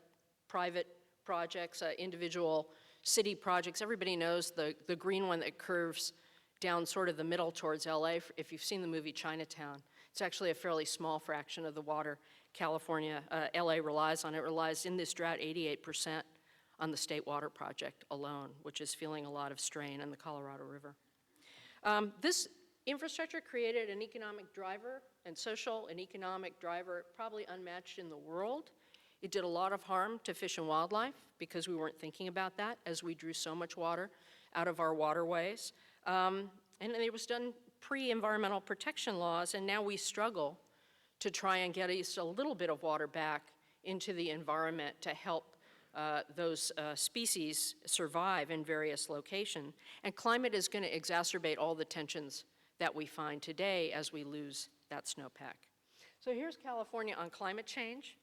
Speaker 8: private projects, individual city projects. Everybody knows the green one that curves down sort of the middle towards LA. If you've seen the movie Chinatown, it's actually a fairly small fraction of the water LA relies on. It relies in this drought 88% on the State Water Project alone, which is feeling a lot of strain in the Colorado River. This infrastructure created an economic driver and social and economic driver probably unmatched in the world. It did a lot of harm to fish and wildlife because we weren't thinking about that as we drew so much water out of our waterways. And it was done pre-environmental protection laws, and now we struggle to try and get at least a little bit of water back into the environment to help those species survive in various locations. And climate is going to exacerbate all the tensions that we find today as we lose that snowpack. So here's California on climate change.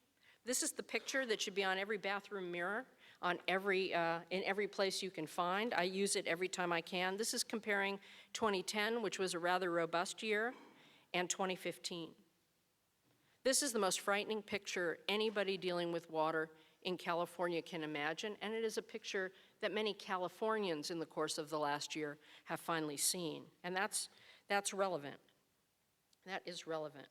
Speaker 8: This is the picture that should be on every bathroom mirror, on in every place you can find. I use it every time I can. This is comparing 2010, which was a rather robust year, and 2015. This is the most frightening picture anybody dealing with water in California can imagine, and it is a picture that many Californians in the course of the last year have finally seen. And that's relevant. That is relevant.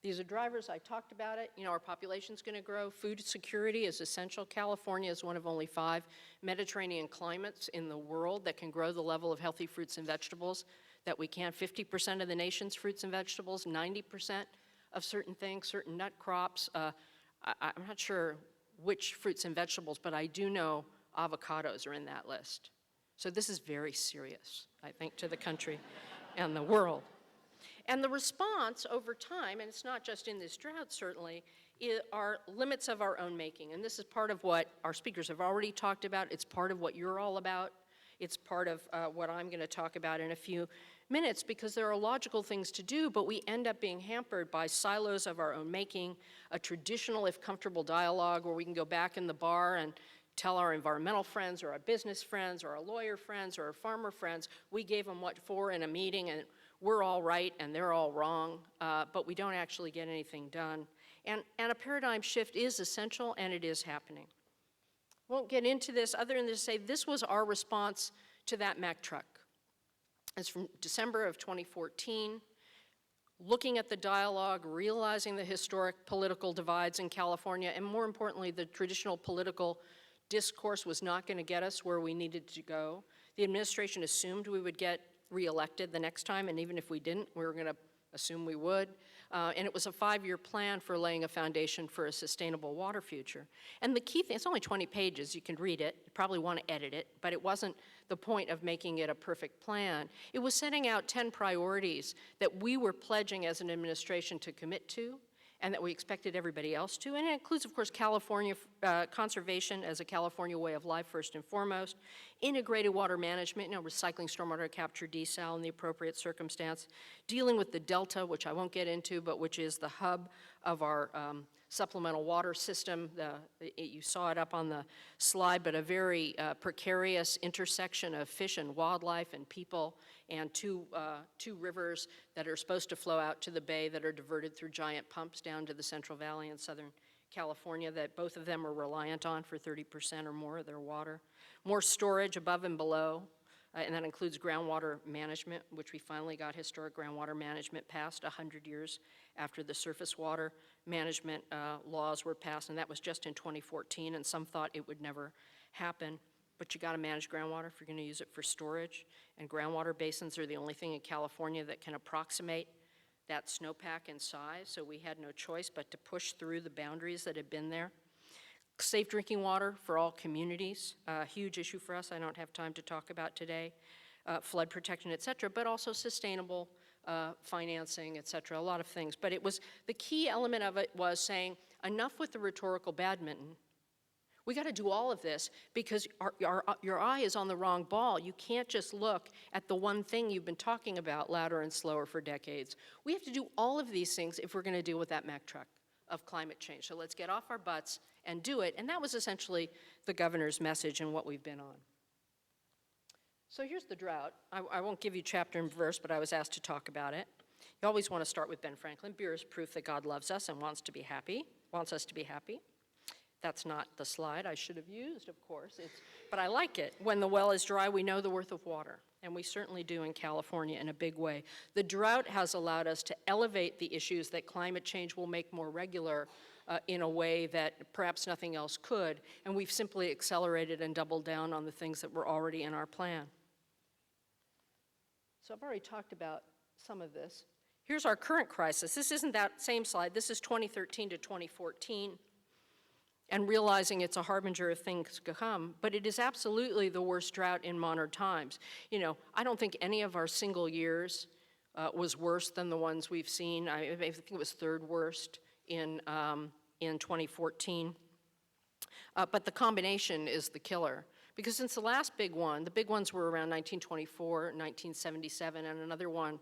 Speaker 8: These are drivers, I talked about it. You know, our population's gonna grow. Food security is essential. California is one of only 5 Mediterranean climates in the world that can grow the level of healthy fruits and vegetables that we can. 50% of the nation's fruits and vegetables, 90% of certain things, certain nut crops. I'm not sure which fruits and vegetables, but I do know avocados are in that list. So this is very serious, I think, to the country and the world. And the response over time, and it's not just in this drought certainly, are limits of our own making. And this is part of what our speakers have already talked about. It's part of what you're all about. It's part of what I'm going to talk about in a few minutes, because there are logical things to do, but we end up being hampered by silos of our own making, a traditional, if comfortable, dialogue where we can go back in the bar and tell our environmental friends or our business friends or our lawyer friends or our farmer friends, we gave them what for in a meeting and we're all right and they're all wrong, but we don't actually get anything done. And a paradigm shift is essential, and it is happening. Won't get into this other than to say this was our response to that Mack truck. It's from December of 2014, looking at the dialogue, realizing the historic political divides in California, and more importantly, the traditional political discourse was not going to get us where we needed to go. The administration assumed we would get reelected the next time, and even if we didn't, we were going to assume we would. And it was a 5-year plan for laying a foundation for a sustainable water future. And the key thing, it's only 20 pages, you can read it, you probably want to edit it, but it wasn't the point of making it a perfect plan. It was setting out 10 priorities that we were pledging as an administration to commit to, and that we expected everybody else to. And it includes, of course, California conservation as a California way of life, first and foremost, integrated water management, recycling, stormwater capture, desal in the appropriate circumstance, dealing with the delta, which I won't get into, but which is the hub of our supplemental water system. You saw it up on the slide, but a very precarious intersection of fish and wildlife and people, and two rivers that are supposed to flow out to the bay that are diverted through giant pumps down to the Central Valley in Southern California, that both of them are reliant on for 30% or more of their water. More storage above and below, and that includes groundwater management, which we finally got historic groundwater management passed 100 years after the surface water management laws were passed, and that was just in 2014, and some thought it would never happen. But you got to manage groundwater if you're going to use it for storage, and groundwater basins are the only thing in California that can approximate that snowpack in size, so we had no choice but to push through the boundaries that had been there. Safe drinking water for all communities, a huge issue for us I don't have time to talk about today. Flood protection, et cetera, but also sustainable financing, et cetera, a lot of things. But it was, the key element of it was saying, enough with the rhetorical badminton. We got to do all of this because your eye is on the wrong ball. You can't just look at the one thing you've been talking about louder and slower for decades. We have to do all of these things if we're going to deal with that Mack truck of climate change. So let's get off our butts and do it. And that was essentially the governor's message and what we've been on. So here's the drought. I won't give you chapter and verse, but I was asked to talk about it. You always want to start with Ben Franklin. Beer is proof that God loves us and wants us to be happy. That's not the slide I should have used, of course, but I like it. When the well is dry, we know the worth of water, and we certainly do in California in a big way. The drought has allowed us to elevate the issues that climate change will make more regular in a way that perhaps nothing else could, and we've simply accelerated and doubled down on the things that were already in our plan. So I've already talked about some of this. Here's our current crisis. This isn't that same slide. This is 2013 to 2014. And realizing it's a harbinger of things to come, but it is absolutely the worst drought in modern times. You know, I don't think any of our single years was worse than the ones we've seen. I think it was third worst in 2014. But the combination is the killer. Because since the last big one, the big ones were around 1924, 1977, and another one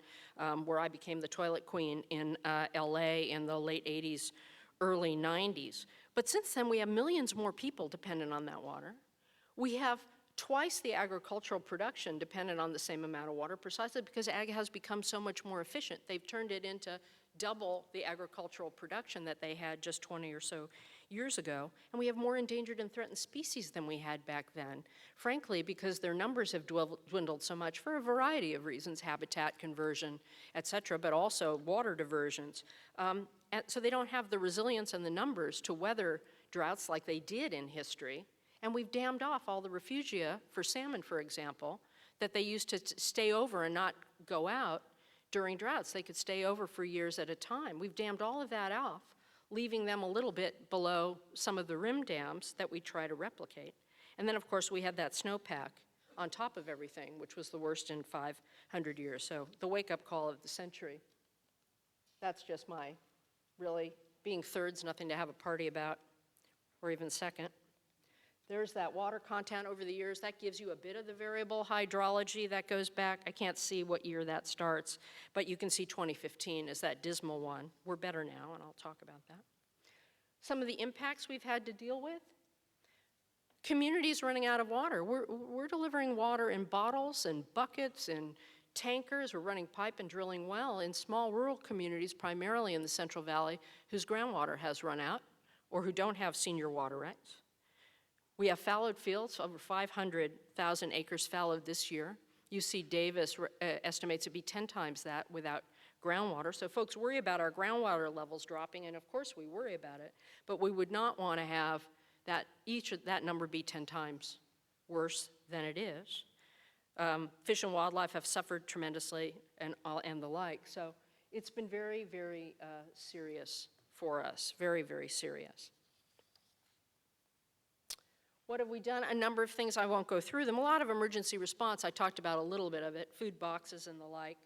Speaker 8: where I became the toilet queen in LA in the late 80s, early 90s. But since then, we have millions more people dependent on that water. We have twice the agricultural production dependent on the same amount of water, precisely because ag has become so much more efficient. They've turned it into double the agricultural production that they had just 20 or so years ago. And we have more endangered and threatened species than we had back then, frankly, because their numbers have dwindled so much for a variety of reasons, habitat conversion, et cetera, but also water diversions. And so they don't have the resilience and the numbers to weather droughts like they did in history. And we've dammed off all the refugia for salmon, for example, that they used to stay over and not go out during droughts. They could stay over for years at a time. We've dammed all of that off, leaving them a little bit below some of the rim dams that we try to replicate. And then, of course, we had that snowpack on top of everything, which was the worst in 500 years. So the wake-up call of the century. That's just my, really, being third's nothing to have a party about, or even second. There's that water content over the years. That gives you a bit of the variable hydrology that goes back. I can't see what year that starts, but you can see 2015 is that dismal one. We're better now, and I'll talk about that. Some of the impacts we've had to deal with. Communities running out of water. We're delivering water in bottles and buckets and tankers. We're running pipe and drilling well in small rural communities, primarily in the Central Valley, whose groundwater has run out or who don't have senior water rights. We have fallowed fields, over 500,000 acres fallowed this year. UC Davis estimates it to be 10 times that without groundwater. So folks worry about our groundwater levels dropping, and of course we worry about it, but we would not want to have that number be 10 times worse than it is. Fish and wildlife have suffered tremendously and the like. So it's been very, very serious for us, very, very serious. What have we done? A number of things. I won't go through them. A lot of emergency response. I talked about a little bit of it, food boxes and the like.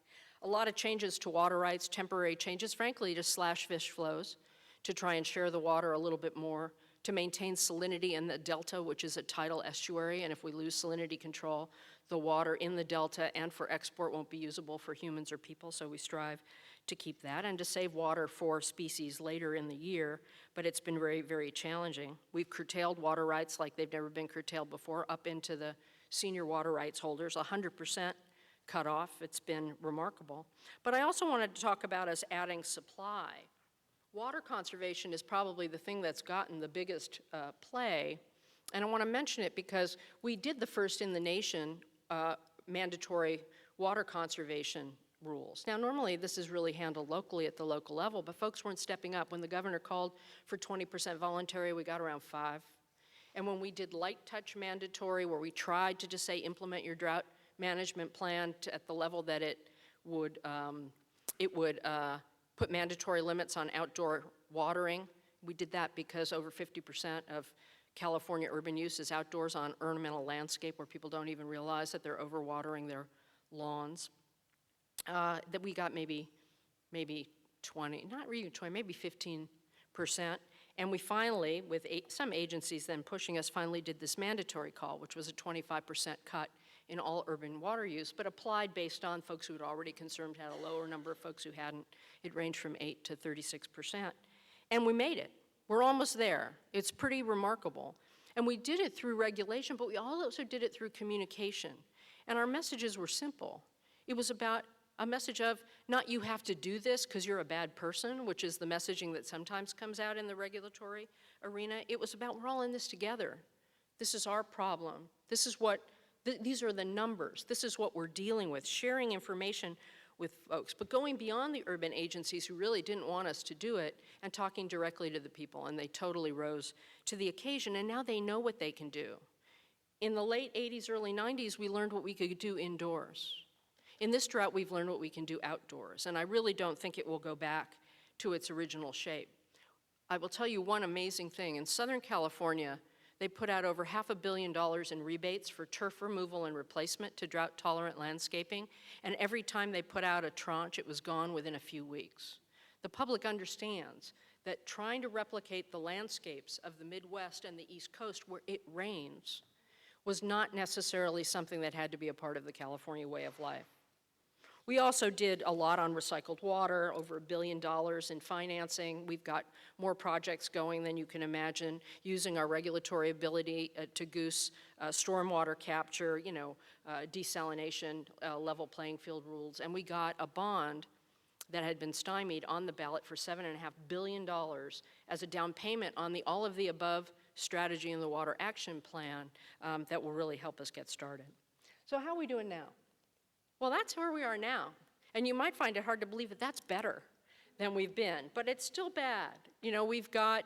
Speaker 8: A lot of changes to water rights, temporary changes, frankly, to slash fish flows, to try and share the water a little bit more, to maintain salinity in the delta, which is a tidal estuary, and if we lose salinity control, the water in the delta and for export won't be usable for humans or people, so we strive to keep that and to save water for species later in the year, but it's been very, very challenging. We've curtailed water rights like they've never been curtailed before, up into the senior water rights holders, 100% cut off. It's been remarkable. But I also wanted to talk about us adding supply. Water conservation is probably the thing that's gotten the biggest play, and I want to mention it because we did the first in the nation mandatory water conservation rules. Now, normally this is really handled locally at the local level, but folks weren't stepping up. When the governor called for 20% voluntary, we got around 5. And when we did light touch mandatory, where we tried to just say implement your drought management plan at the level that it would put mandatory limits on outdoor watering, we did that because over 50% of California urban use is outdoors on ornamental landscape where people don't even realize that they're overwatering their lawns. That we got maybe 20, not even 20, maybe 15%. And we finally, with some agencies then pushing us, finally did this mandatory call, which was a 25% cut in all urban water use, but applied based on folks who had already conserved, had a lower number of folks who hadn't. It ranged from 8 to 36%. And we made it. We're almost there. It's pretty remarkable. And we did it through regulation, but we also did it through communication. And our messages were simple. It was about a message of not you have to do this because you're a bad person, which is the messaging that sometimes comes out in the regulatory arena. It was about we're all in this together. This is our problem. This is what, these are the numbers. This is what we're dealing with, sharing information with folks, but going beyond the urban agencies who really didn't want us to do it and talking directly to the people, and they totally rose to the occasion, and now they know what they can do. In the late 80s, early 90s, we learned what we could do indoors. In this drought, we've learned what we can do outdoors, and I really don't think it will go back to its original shape. I will tell you one amazing thing. In Southern California, they put out over $500 million in rebates for turf removal and replacement to drought-tolerant landscaping, and every time they put out a tranche, it was gone within a few weeks. The public understands that trying to replicate the landscapes of the Midwest and the East Coast where it rains was not necessarily something that had to be a part of the California way of life. We also did a lot on recycled water, over $1 billion in financing. We've got more projects going than you can imagine, using our regulatory ability to goose stormwater capture, desalination, level playing field rules. And we got a bond that had been stymied on the ballot for $7.5 billion as a down payment on the all of the above strategy in the Water Action Plan that will really help us get started. So how are we doing now? Well, that's where we are now. And you might find it hard to believe that that's better than we've been, but it's still bad. We've got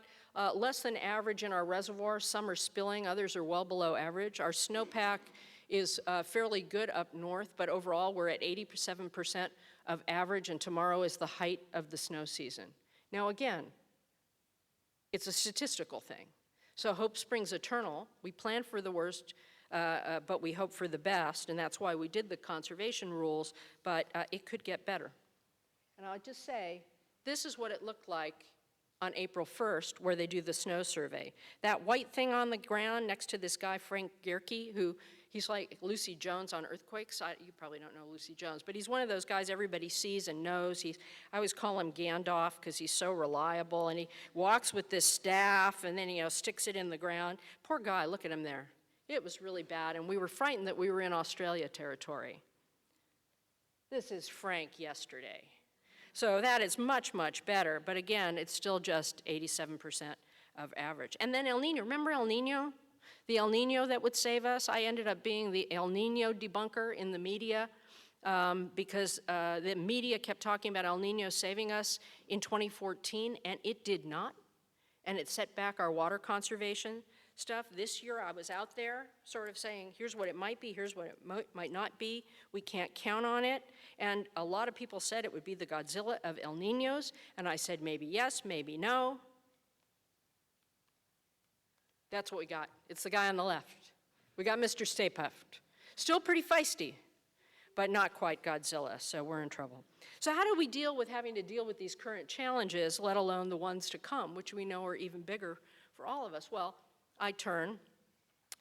Speaker 8: less than average in our reservoirs. Some are spilling, others are well below average. Our snowpack is fairly good up north, but overall we're at 87% of average, and tomorrow is the height of the snow season. Now again, it's a statistical thing. So hope springs eternal. We plan for the worst, but we hope for the best, and that's why we did the conservation rules, but it could get better. And I'll just say, this is what it looked like on April 1st, where they do the snow survey. That white thing on the ground next to this guy, Frank Gierke, who he's like Lucy Jones on earthquakes. You probably don't know Lucy Jones, but he's one of those guys everybody sees and knows. I always call him Gandalf because he's so reliable, and he walks with this staff and then sticks it in the ground. Poor guy, look at him there. It was really bad, and we were frightened that we were in Australia territory. This is Frank yesterday. So that is much, much better, but again, it's still just 87% of average. And then El Nino, remember El Nino? The El Nino that would save us? I ended up being the El Nino debunker in the media because the media kept talking about El Nino saving us in 2014, and it did not, and it set back our water conservation stuff. This year I was out there sort of saying, here's what it might be, here's what it might not be. We can't count on it. And a lot of people said it would be the Godzilla of El Ninos, and I said maybe yes, maybe no. That's what we got. It's the guy on the left. We got Mr. Stay Puft. Still pretty feisty, but not quite Godzilla, so we're in trouble. So how do we deal with having to deal with these current challenges, let alone the ones to come, which we know are even bigger for all of us? Well, I turn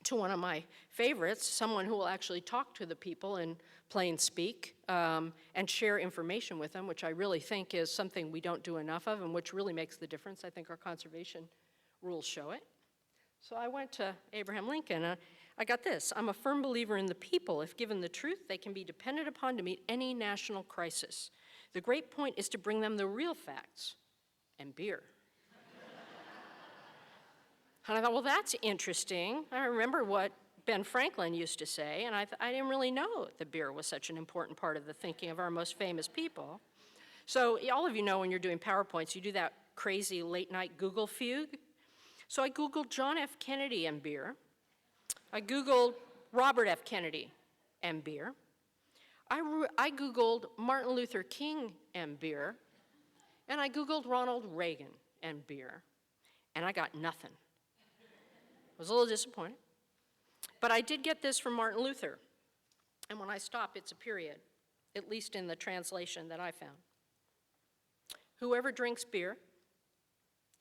Speaker 8: to one of my favorites, someone who will actually talk to the people in plain speak and share information with them, which I really think is something we don't do enough of and which really makes the difference. I think our conservation rules show it. So I went to Abraham Lincoln. I got this. I'm a firm believer in the people. If given the truth, they can be depended upon to meet any national crisis. The great point is to bring them the real facts and beer. And I thought, well, that's interesting. I remember what Ben Franklin used to say, and I didn't really know that beer was such an important part of the thinking of our most famous people. So all of you know when you're doing PowerPoints, you do that crazy late-night Google fugue. So I Googled John F. Kennedy and beer. I Googled Robert F. Kennedy and beer. I Googled Martin Luther King and beer. And I Googled Ronald Reagan and beer. And I got nothing. I was a little disappointed. But I did get this from Martin Luther. And when I stop, it's a period, at least in the translation that I found. Whoever drinks beer,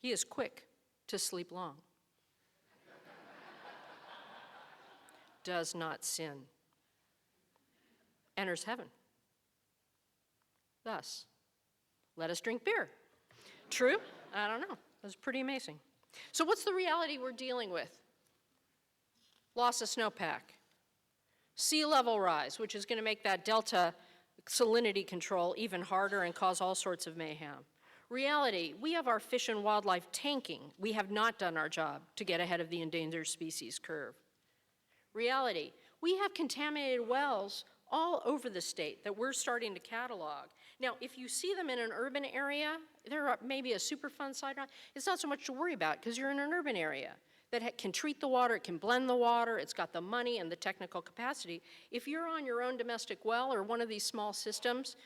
Speaker 8: he is quick to sleep long. Does not sin. Enters heaven. Thus, let us drink beer. True? I don't know. It was pretty amazing. So what's the reality we're dealing with? Loss of snowpack, sea level rise, which is going to make that delta salinity control even harder and cause all sorts of mayhem. Reality, we have our fish and wildlife tanking. We have not done our job to get ahead of the endangered species curve. Reality, we have contaminated wells all over the state that we're starting to catalog. Now, if you see them in an urban area, there may be a Superfund site on, it's not so much to worry about because you're in an urban area that can treat the water, it can blend the water, it's got the money and the technical capacity. If you're on your own domestic well or one of these small systems,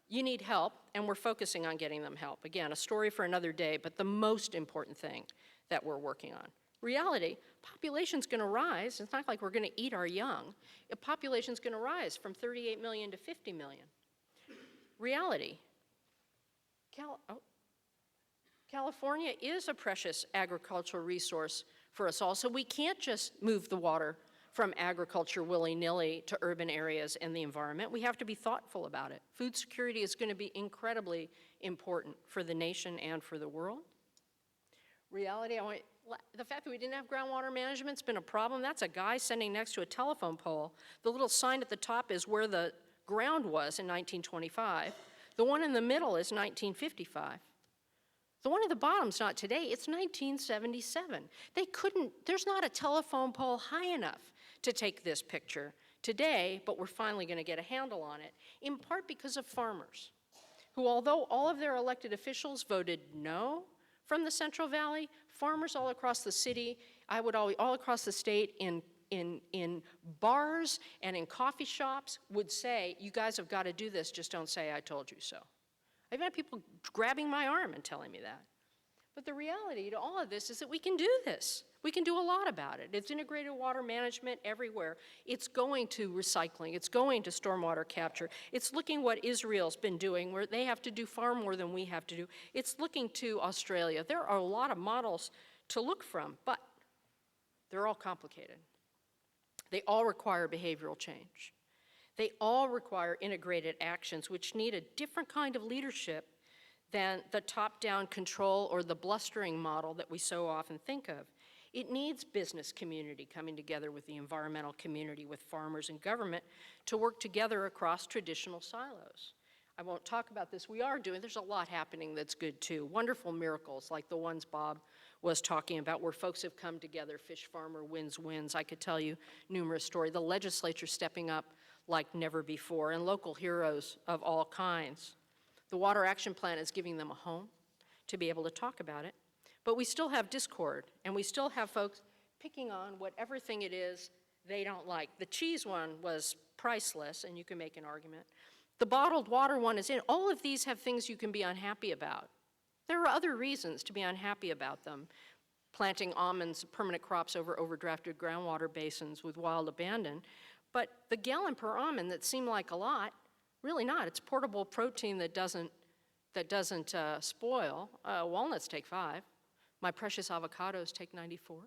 Speaker 8: you need help, and we're focusing on getting them help. Again, a story for another day, but the most important thing that we're working on. Reality, population's gonna rise. It's not like we're gonna eat our young. The population's gonna rise from 38 million to 50 million. Reality, California is a precious agricultural resource for us all, so we can't just move the water from agriculture willy-nilly to urban areas and the environment. We have to be thoughtful about it. Food security is going to be incredibly important for the nation and for the world. Reality, the fact that we didn't have groundwater management's been a problem. That's a guy standing next to a telephone pole. The little sign at the top is where the ground was in 1925. The one in the middle is 1955. The one at the bottom's not today, it's 1977. There's not a telephone pole high enough to take this picture today, but we're finally gonna get a handle on it, in part because of farmers, who although all of their elected officials voted no from the Central Valley, farmers all across the city, all across the state in bars and in coffee shops would say, you guys have gotta do this, just don't say I told you so. I've had people grabbing my arm and telling me that. But the reality to all of this is that we can do this. We can do a lot about it. It's integrated water management everywhere. It's going to recycling. It's going to stormwater capture. It's looking what Israel's been doing, where they have to do far more than we have to do. It's looking to Australia. There are a lot of models to look from, but they're all complicated. They all require behavioral change. They all require integrated actions, which need a different kind of leadership than the top-down control or the blustering model that we so often think of. It needs business community coming together with the environmental community, with farmers and government, to work together across traditional silos. I won't talk about this. There's a lot happening that's good too. Wonderful miracles like the ones Bob was talking about, where folks have come together, fish farmer wins. I could tell you numerous stories. The legislature stepping up like never before, and local heroes of all kinds. The Water Action Plan is giving them a home to be able to talk about it, but we still have discord, and we still have folks picking on whatever thing it is they don't like. The cheese one was priceless, and you can make an argument. The bottled water one is in. All of these have things you can be unhappy about. There are other reasons to be unhappy about them. Planting almonds, permanent crops over overdrafted groundwater basins with wild abandon. But the gallon per almond that seemed like a lot, really not. It's portable protein that doesn't spoil. Walnuts take 5. My precious avocados take 94.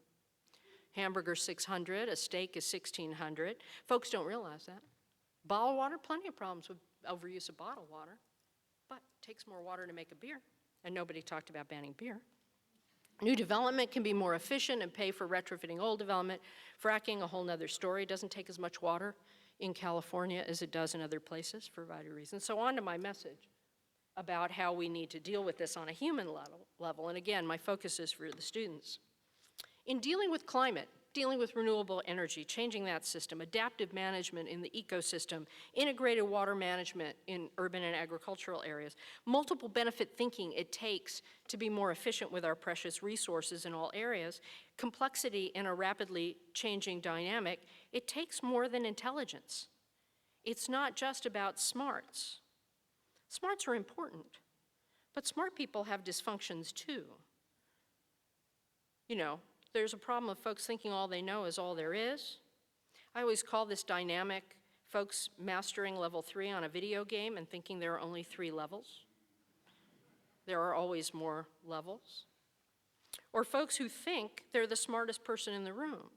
Speaker 8: hamburger $600, a steak is $1,600. Folks don't realize that. Bottled water, plenty of problems with overuse of bottled water, but it takes more water to make a beer, and nobody talked about banning beer. New development can be more efficient and pay for retrofitting old development. Fracking, a whole nother story, doesn't take as much water in California as it does in other places for a variety of reasons. So on to my message about how we need to deal with this on a human level. And again, my focus is for the students. In dealing with climate, dealing with renewable energy, changing that system, adaptive management in the ecosystem, integrated water management in urban and agricultural areas, multiple benefit thinking it takes to be more efficient with our precious resources in all areas, complexity in a rapidly changing dynamic, it takes more than intelligence. It's not just about smarts. Smarts are important, but smart people have dysfunctions too. You know, there's a problem of folks thinking all they know is all there is. I always call this dynamic folks mastering level 3 on a video game and thinking there are only 3 levels. There are always more levels. Or folks who think they're the smartest person in the room.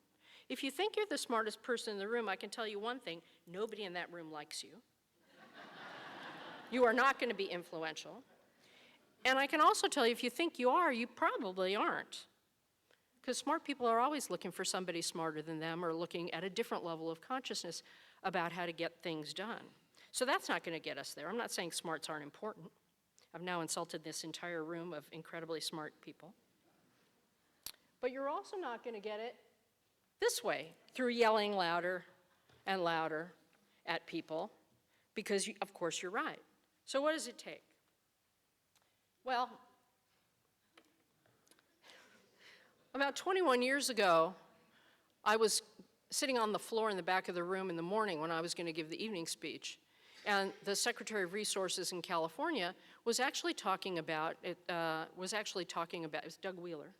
Speaker 8: If you think you're the smartest person in the room, I can tell you one thing, nobody in that room likes you. You are not going to be influential. And I can also tell you, if you think you are, you probably aren't. Because smart people are always looking for somebody smarter than them or looking at a different level of consciousness about how to get things done. So that's not going to get us there. I'm not saying smarts aren't important. I've now insulted this entire room of incredibly smart people. But you're also not going to get it this way, through yelling louder and louder at people, because of course you're right. So what does it take? Well, about 21 years ago, I was sitting on the floor in the back of the room in the morning when I was going to give the evening speech. And the Secretary of Resources in California was actually talking about, it was Doug Wheeler,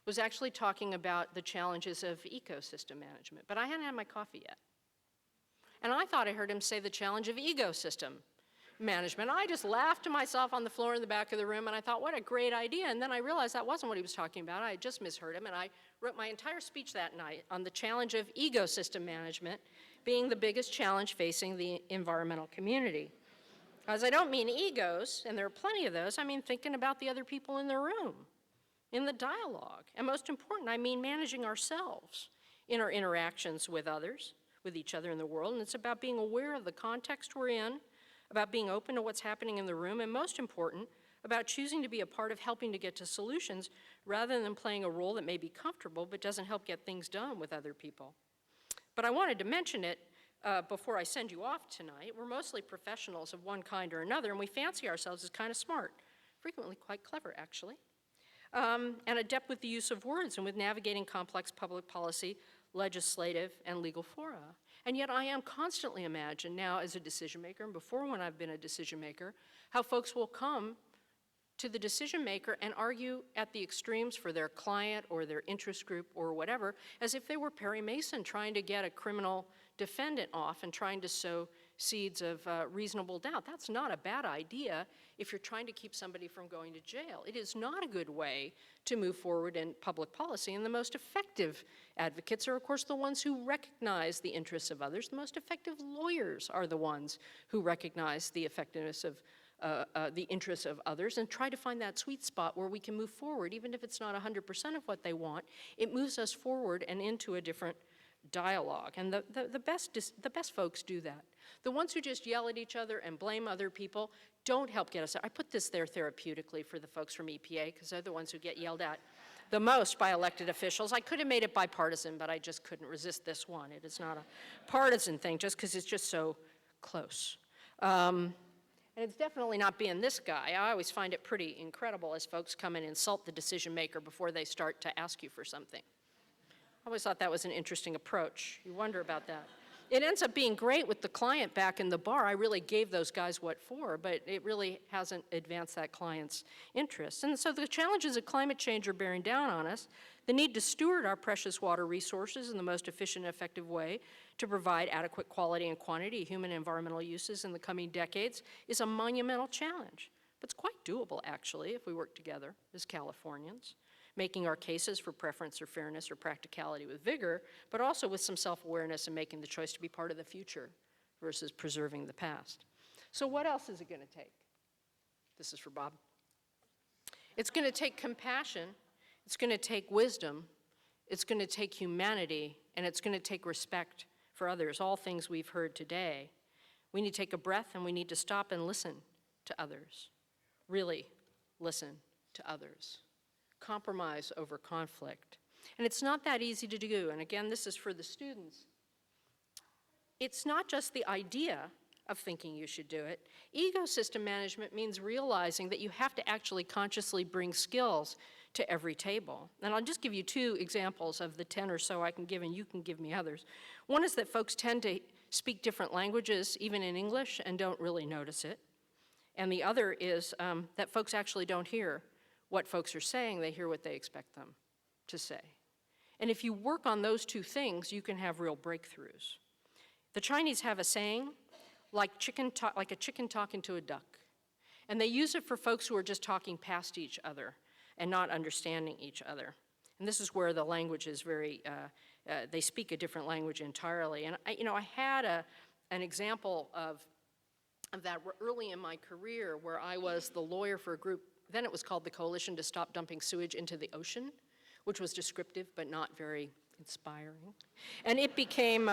Speaker 8: was actually talking about the challenges of ecosystem management. But I hadn't had my coffee yet. And I thought I heard him say the challenge of ecosystem management. I just laughed to myself on the floor in the back of the room, and I thought, what a great idea. And then I realized that wasn't what he was talking about. I had just misheard him, and I wrote my entire speech that night on the challenge of ecosystem management being the biggest challenge facing the environmental community. Because I don't mean egos, and there are plenty of those, I mean thinking about the other people in the room, in the dialogue. And most important, I mean managing ourselves in our interactions with others, with each other in the world, and it's about being aware of the context we're in, about being open to what's happening in the room, and most important, about choosing to be a part of helping to get to solutions rather than playing a role that may be comfortable but doesn't help get things done with other people. But I wanted to mention it before I send you off tonight. We're mostly professionals of one kind or another, and we fancy ourselves as kind of smart, frequently quite clever, actually, and adept with the use of words and with navigating complex public policy, legislative, and legal fora. And yet I am constantly imagined now as a decision maker, and before when I've been a decision maker, how folks will come to the decision maker and argue at the extremes for their client or their interest group or whatever, as if they were Perry Mason trying to get a criminal defendant off and trying to sow seeds of reasonable doubt. That's not a bad idea if you're trying to keep somebody from going to jail. It is not a good way to move forward in public policy, and the most effective advocates are, of course, the ones who recognize the interests of others. The most effective lawyers are the ones who recognize the effectiveness of the interests of others and try to find that sweet spot where we can move forward, even if it's not 100% of what they want. It moves us forward and into a different dialogue, and the best folks do that. The ones who just yell at each other and blame other people don't help get us there. I put this there therapeutically for the folks from EPA, because they're the ones who get yelled at the most by elected officials. I could have made it bipartisan, but I just couldn't resist this one. It is not a partisan thing, just because it's just so close. And it's definitely not being this guy. I always find it pretty incredible as folks come and insult the decision maker before they start to ask you for something. I always thought that was an interesting approach. You wonder about that. It ends up being great with the client back in the bar. I really gave those guys what for, but it really hasn't advanced that client's interests. And so the challenges of climate change are bearing down on us. The need to steward our precious water resources in the most efficient and effective way to provide adequate quality and quantity of human and environmental uses in the coming decades is a monumental challenge. But it's quite doable, actually, if we work together as Californians. making our cases for preference or fairness or practicality with vigor, but also with some self-awareness and making the choice to be part of the future versus preserving the past. So what else is it going to take? This is for Bob. It's going to take compassion, it's going to take wisdom, it's going to take humanity, and it's going to take respect for others, all things we've heard today. We need to take a breath and we need to stop and listen to others. Really listen to others. Compromise over conflict. And it's not that easy to do, and again, this is for the students. It's not just the idea of thinking you should do it. Ecosystem management means realizing that you have to actually consciously bring skills to every table. And I'll just give you 2 examples of the 10 or so I can give, and you can give me others. One is that folks tend to speak different languages, even in English, and don't really notice it. And the other is that folks actually don't hear what folks are saying, they hear what they expect them to say. And if you work on those 2 things, you can have real breakthroughs. The Chinese have a saying, like a chicken talking to a duck. And they use it for folks who are just talking past each other and not understanding each other. And this is where the language is very, they speak a different language entirely. And I had an example of that early in my career where I was the lawyer for a group, then it was called the Coalition to Stop Dumping Sewage into the Ocean, which was descriptive but not very inspiring. And it became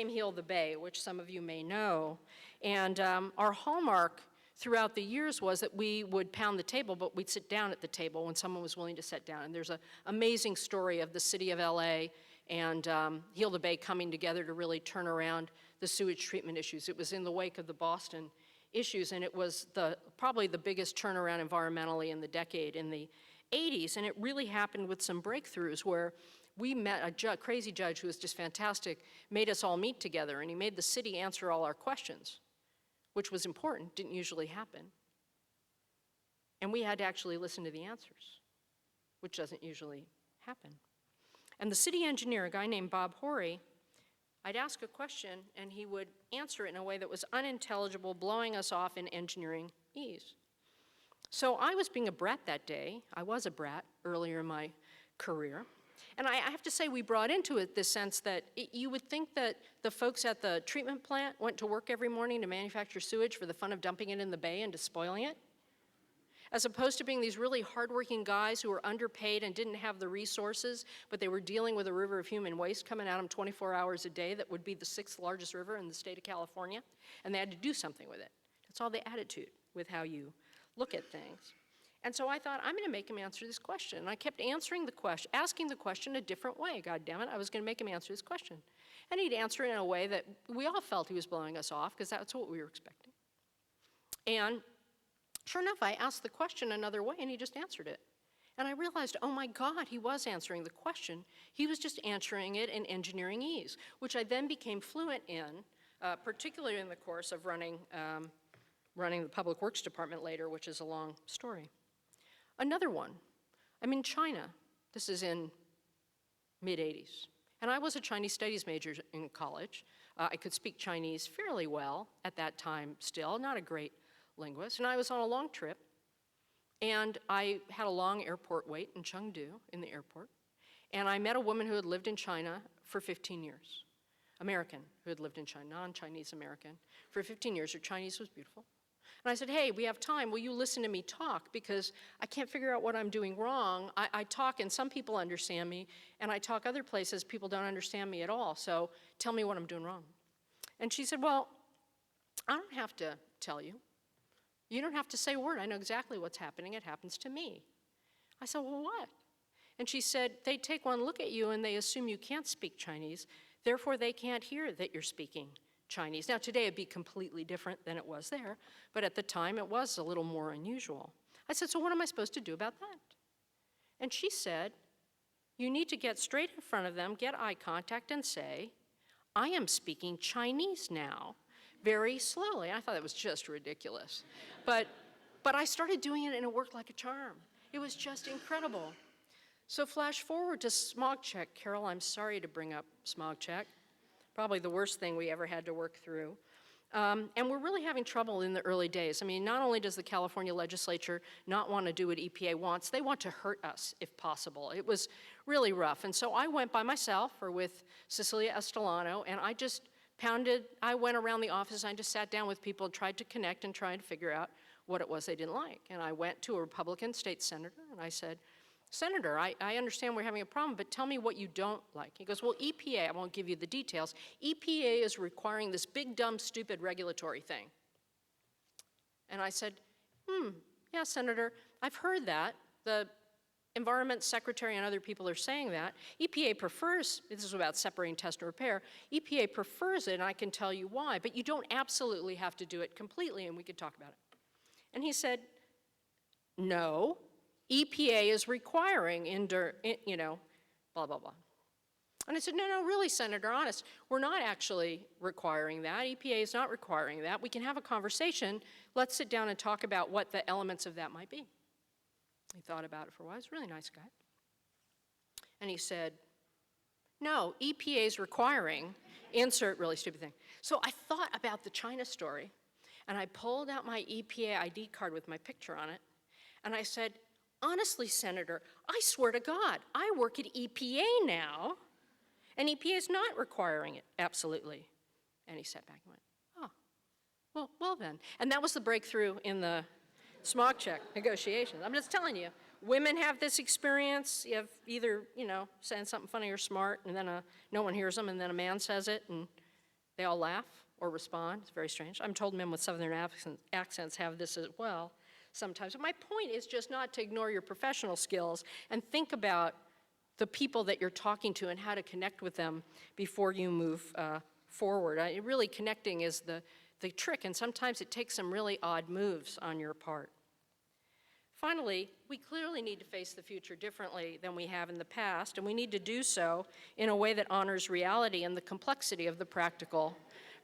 Speaker 8: Heal the Bay, which some of you may know. And our hallmark throughout the years was that we would pound the table, but we'd sit down at the table when someone was willing to sit down. And there's an amazing story of the city of LA and Heal the Bay coming together to really turn around the sewage treatment issues. It was in the wake of the Boston issues, and it was probably the biggest turnaround environmentally in the decade in the 80s. And it really happened with some breakthroughs where we met a crazy judge who was just fantastic, made us all meet together, and he made the city answer all our questions, which was important, didn't usually happen. And we had to actually listen to the answers, which doesn't usually happen. And the city engineer, a guy named Bob Horry, I'd ask a question and he would answer it in a way that was unintelligible, blowing us off in engineering ease. So I was being a brat that day. I was a brat earlier in my career. And I have to say, we brought into it this sense that you would think that the folks at the treatment plant went to work every morning to manufacture sewage for the fun of dumping it in the bay and despoiling it, as opposed to being these really hardworking guys who were underpaid and didn't have the resources, but they were dealing with a river of human waste coming at them 24 hours a day that would be the 6th largest river in the state of California, and they had to do something with it. That's all the attitude with how you look at things. And so I thought, I'm going to make him answer this question. And I kept asking the question a different way. God damn it, I was going to make him answer this question. And he'd answer it in a way that we all felt he was blowing us off, because that's what we were expecting. And sure enough, I asked the question another way, and he just answered it. And I realized, oh my God, he was answering the question. He was just answering it in engineering ease, which I then became fluent in, particularly in the course of running the Public Works Department later, which is a long story. Another one, I'm in China. This is in mid-'80s. And I was a Chinese studies major in college. I could speak Chinese fairly well at that time still, not a great linguist. And I was on a long trip, and I had a long airport wait in Chengdu in the airport. And I met a woman who had lived in China for 15 years, American who had lived in China, non-Chinese American. For 15 years, her Chinese was beautiful. And I said, hey, we have time. Will you listen to me talk? Because I can't figure out what I'm doing wrong. I talk, and some people understand me, and I talk other places, people don't understand me at all. So tell me what I'm doing wrong. And she said, well, I don't have to tell you. You don't have to say a word. I know exactly what's happening. It happens to me. I said, well, what? And she said, they take one look at you, and they assume you can't speak Chinese. Therefore, they can't hear that you're speaking Chinese. Now, today it'd be completely different than it was there, but at the time it was a little more unusual. I said, so what am I supposed to do about that? And she said, you need to get straight in front of them, get eye contact, and say, I am speaking Chinese now, very slowly. I thought that was just ridiculous. But I started doing it, and it worked like a charm. It was just incredible. So flash forward to smog check. Carol, I'm sorry to bring up smog check. Probably the worst thing we ever had to work through. And we're really having trouble in the early days. I mean, not only does the California legislature not want to do what EPA wants, they want to hurt us if possible. It was really rough. And so I went by myself or with Cecilia Estelano, and I went around the office, and I just sat down with people and tried to connect and tried to figure out what it was they didn't like. And I went to a Republican state senator, and I said, Senator, I understand we're having a problem, but tell me what you don't like. He goes, well, EPA, I won't give you the details, EPA is requiring this big, dumb, stupid regulatory thing. And I said, yeah, Senator, I've heard that. The Environment Secretary and other people are saying that. EPA prefers, this is about separating test and repair, EPA prefers it, and I can tell you why, but you don't absolutely have to do it completely, and we could talk about it. And he said, no. EPA is requiring, blah, blah, blah. And I said, no, really, Senator, honest, we're not actually requiring that. EPA is not requiring that. We can have a conversation. Let's sit down and talk about what the elements of that might be. He thought about it for a while. He's a really nice guy. And he said, no, EPA is requiring, insert really stupid thing. So I thought about the China story, and I pulled out my EPA ID card with my picture on it, and I said, honestly, Senator, I swear to God, I work at EPA now, and EPA is not requiring it, absolutely. And he sat back and went, oh, well then. And that was the breakthrough in the smog check negotiations. I'm just telling you, women have this experience. You have either, saying something funny or smart, and then no one hears them, and then a man says it, and they all laugh or respond. It's very strange. I'm told men with Southern accents have this as well sometimes. But my point is just not to ignore your professional skills and think about the people that you're talking to and how to connect with them before you move forward. Really connecting is the trick, and sometimes it takes some really odd moves on your part. Finally, we clearly need to face the future differently than we have in the past, and we need to do so in a way that honors reality and the complexity of the practical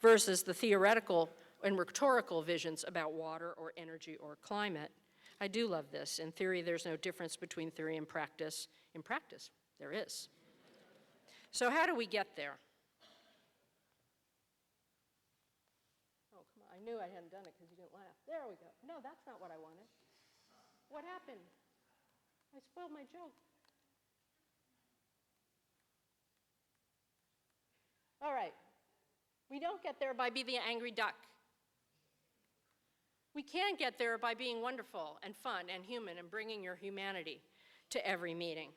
Speaker 8: versus the theoretical and rhetorical visions about water or energy or climate. I do love this. In theory, there's no difference between theory and practice. In practice, there is. So how do we get there? Oh, come on. I knew I hadn't done it because you didn't laugh. There we go. No, that's not what I wanted. What happened? I spoiled my joke. All right. We don't get there by being the angry duck. We can get there by being wonderful and fun and human and bringing your humanity to every meeting.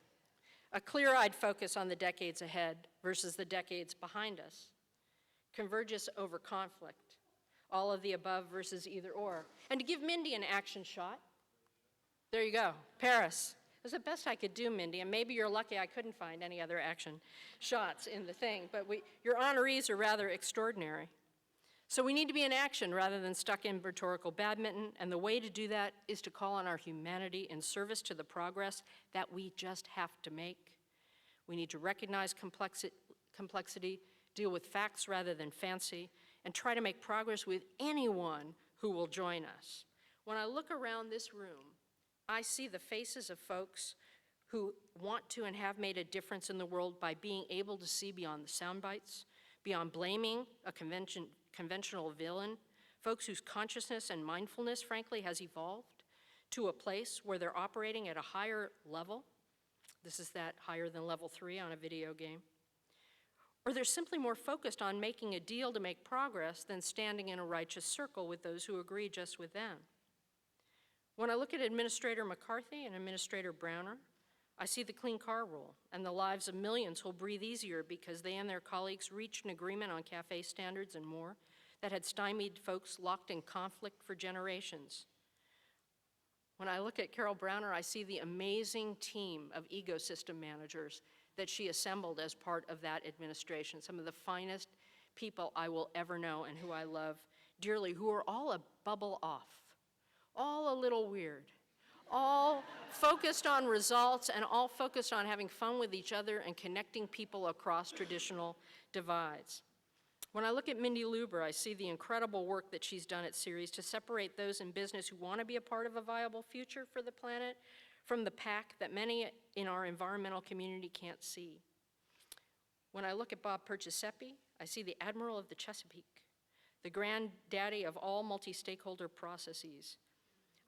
Speaker 8: A clear-eyed focus on the decades ahead versus the decades behind us. Convergence over conflict. All of the above versus either or. And to give Mindy an action shot, there you go, Paris. It was the best I could do, Mindy, and maybe you're lucky I couldn't find any other action shots in the thing, but your honorees are rather extraordinary. So we need to be in action rather than stuck in rhetorical badminton, and the way to do that is to call on our humanity in service to the progress that we just have to make. We need to recognize complexity, deal with facts rather than fancy, and try to make progress with anyone who will join us. When I look around this room, I see the faces of folks who want to and have made a difference in the world by being able to see beyond the sound bites, beyond blaming a conventional villain, folks whose consciousness and mindfulness, frankly, has evolved to a place where they're operating at a higher level. This is that higher than level 3 on a video game. Or they're simply more focused on making a deal to make progress than standing in a righteous circle with those who agree just with them. When I look at Administrator McCarthy and Administrator Browner, I see the clean car rule and the lives of millions who'll breathe easier because they and their colleagues reached an agreement on CAFE standards and more that had stymied folks locked in conflict for generations. When I look at Carol Browner, I see the amazing team of ecosystem managers that she assembled as part of that administration, some of the finest people I will ever know and who I love dearly, who are all a bubble off, all a little weird, all focused on results and all focused on having fun with each other and connecting people across traditional divides. When I look at Mindy Lubber, I see the incredible work that she's done at Ceres to separate those in business who want to be a part of a viable future for the planet from the pack that many in our environmental community can't see. When I look at Bob Perciasepe, I see the Admiral of the Chesapeake, the granddaddy of all multi-stakeholder processes.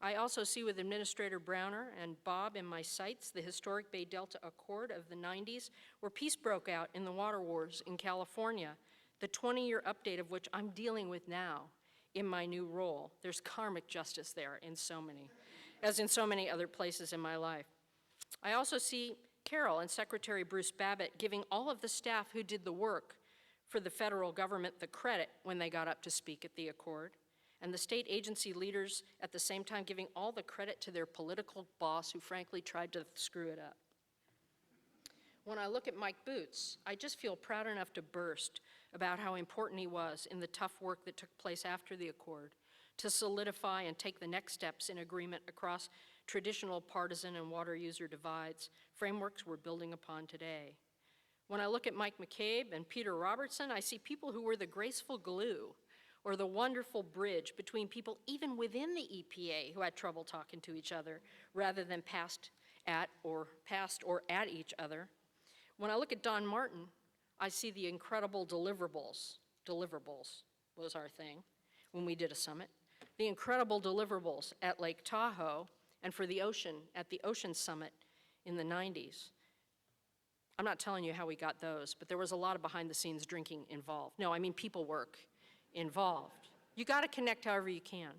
Speaker 8: I also see with Administrator Browner and Bob in my sights the historic Bay Delta Accord of the 90s, where peace broke out in the water wars in California, the 20-year update of which I'm dealing with now in my new role. There's karmic justice there as in so many other places in my life. I also see Carol and Secretary Bruce Babbitt giving all of the staff who did the work for the federal government the credit when they got up to speak at the Accord, and the state agency leaders at the same time giving all the credit to their political boss who frankly tried to screw it up. When I look at Mike Boots, I just feel proud enough to burst about how important he was in the tough work that took place after the Accord to solidify and take the next steps in agreement across traditional partisan and water user divides, frameworks we're building upon today. When I look at Mike McCabe and Peter Robertson, I see people who were the graceful glue or the wonderful bridge between people even within the EPA who had trouble talking to each other rather than past or at each other. When I look at Don Martin, I see the incredible deliverables. Deliverables was our thing when we did a summit. The incredible deliverables at Lake Tahoe and for the ocean at the Ocean Summit in the 90s. I'm not telling you how we got those, but there was a lot of behind-the-scenes drinking involved. No, I mean people work involved. You got to connect however you can.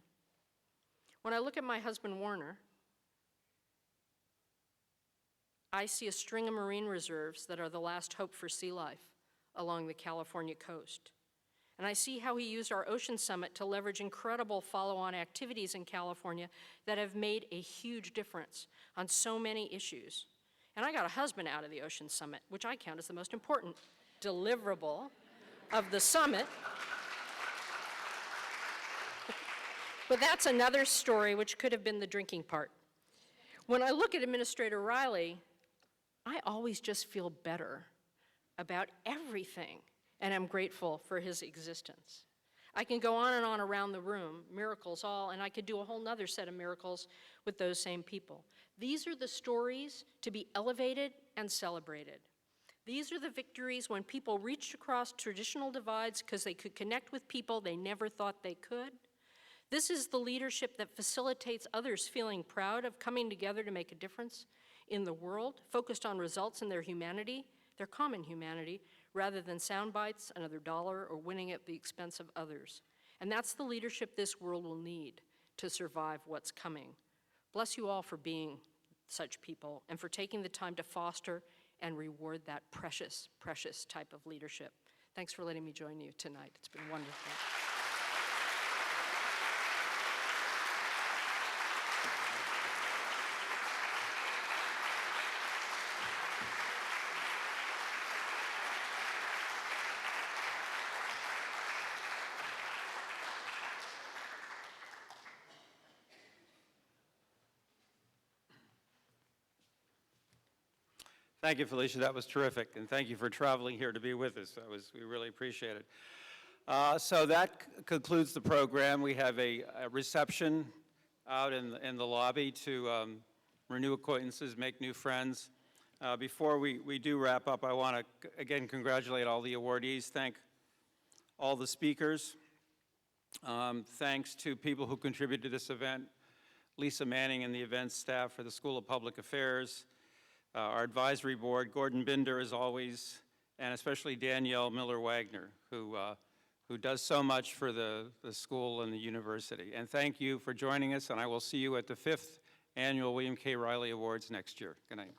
Speaker 8: When I look at my husband, Warner, I see a string of marine reserves that are the last hope for sea life along the California coast. And I see how he used our Ocean Summit to leverage incredible follow-on activities in California that have made a huge difference on so many issues. And I got a husband out of the Ocean Summit, which I count as the most important deliverable of the summit. But that's another story, which could have been the drinking part. When I look at Administrator Reilly, I always just feel better about everything, and I'm grateful for his existence. I can go on and on around the room, miracles all, and I could do a whole nother set of miracles with those same people. These are the stories to be elevated and celebrated. These are the victories when people reached across traditional divides because they could connect with people they never thought they could. This is the leadership that facilitates others feeling proud of coming together to make a difference in the world, focused on results in their humanity, their common humanity, rather than sound bites, another dollar, or winning at the expense of others. And that's the leadership this world will need to survive what's coming. Bless you all for being such people and for taking the time to foster and reward that precious, precious type of leadership. Thanks for letting me join you tonight. It's been wonderful.
Speaker 1: Thank you, Felicia. That was terrific. And thank you for traveling here to be with us. We really appreciate it. So that concludes the program. We have a reception out in the lobby to renew acquaintances, make new friends. Before we do wrap up, I want to, again, congratulate all the awardees, thank all the speakers. Thanks to people who contributed to this event, Lisa Manning and the events staff for the School of Public Affairs, our advisory board, Gordon Binder as always, and especially Danielle Miller-Wagner, who does so much for the school and the university. And thank you for joining us, and I will see you at the 5th Annual William K. Reilly Awards next year. Good night.